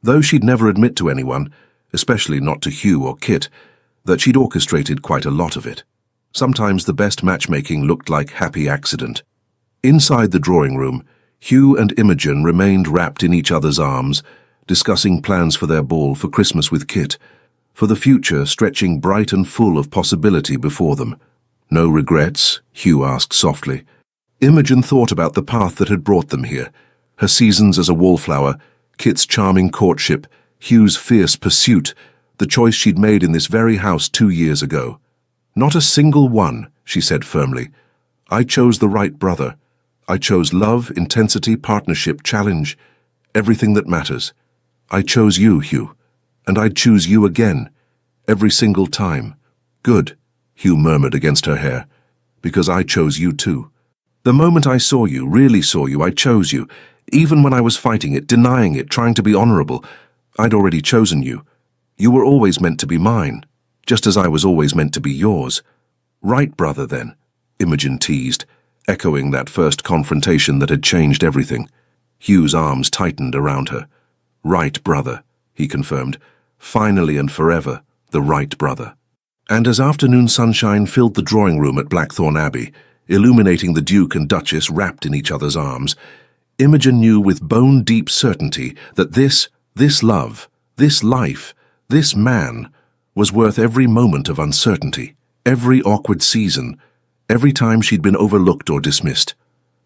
Though she'd never admit to anyone, especially not to Hugh or Kit, that she'd orchestrated quite a lot of it. Sometimes the best matchmaking looked like happy accident. Inside the drawing room, Hugh and Imogen remained wrapped in each other's arms, discussing plans for their ball for Christmas with Kit, for the future stretching bright and full of possibility before them. "No regrets?" Hugh asked softly. Imogen thought about the path that had brought them here, her seasons as a wallflower, Kit's charming courtship, Hugh's fierce pursuit, the choice she'd made in this very house 2 years ago. "Not a single one," she said firmly. "I chose the right brother. I chose love, intensity, partnership, challenge, everything that matters. I chose you, Hugh, and I'd choose you again, every single time." "Good," Hugh murmured against her hair, "because I chose you too. The moment I saw you, really saw you, I chose you. Even when I was fighting it, denying it, trying to be honorable, I'd already chosen you. You were always meant to be mine, just as I was always meant to be yours." "Right, brother, then," Imogen teased, echoing that first confrontation that had changed everything. Hugh's arms tightened around her. "Right, brother," he confirmed. "Finally and forever, the right brother." And as afternoon sunshine filled the drawing room at Blackthorn Abbey, illuminating the Duke and Duchess wrapped in each other's arms, Imogen knew with bone-deep certainty that this love, this life, this man was worth every moment of uncertainty, every awkward season, every time she'd been overlooked or dismissed.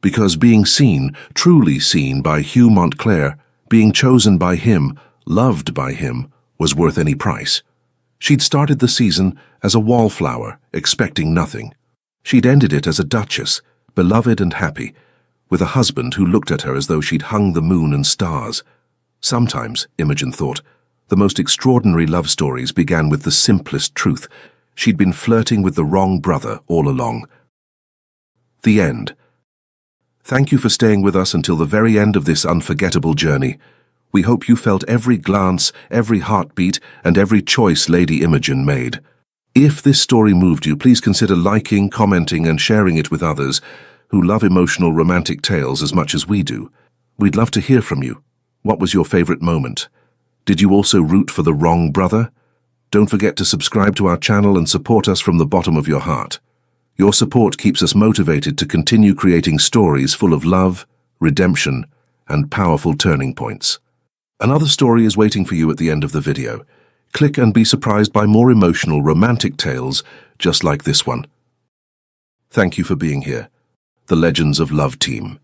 Because being seen, truly seen by Hugh Montclair, being chosen by him, loved by him, was worth any price. She'd started the season as a wallflower, expecting nothing. She'd ended it as a duchess, beloved and happy, with a husband who looked at her as though she'd hung the moon and stars. Sometimes, Imogen thought, the most extraordinary love stories began with the simplest truth. She'd been flirting with the wrong brother all along. The end. Thank you for staying with us until the very end of this unforgettable journey. We hope you felt every glance, every heartbeat, and every choice Lady Imogen made. If this story moved you, please consider liking, commenting, and sharing it with others who love emotional romantic tales as much as we do. We'd love to hear from you. What was your favorite moment? Did you also root for the wrong brother? Don't forget to subscribe to our channel and support us from the bottom of your heart. Your support keeps us motivated to continue creating stories full of love, redemption, and powerful turning points. Another story is waiting for you at the end of the video. Click and be surprised by more emotional romantic tales just like this one. Thank you for being here. The Legends of Love team.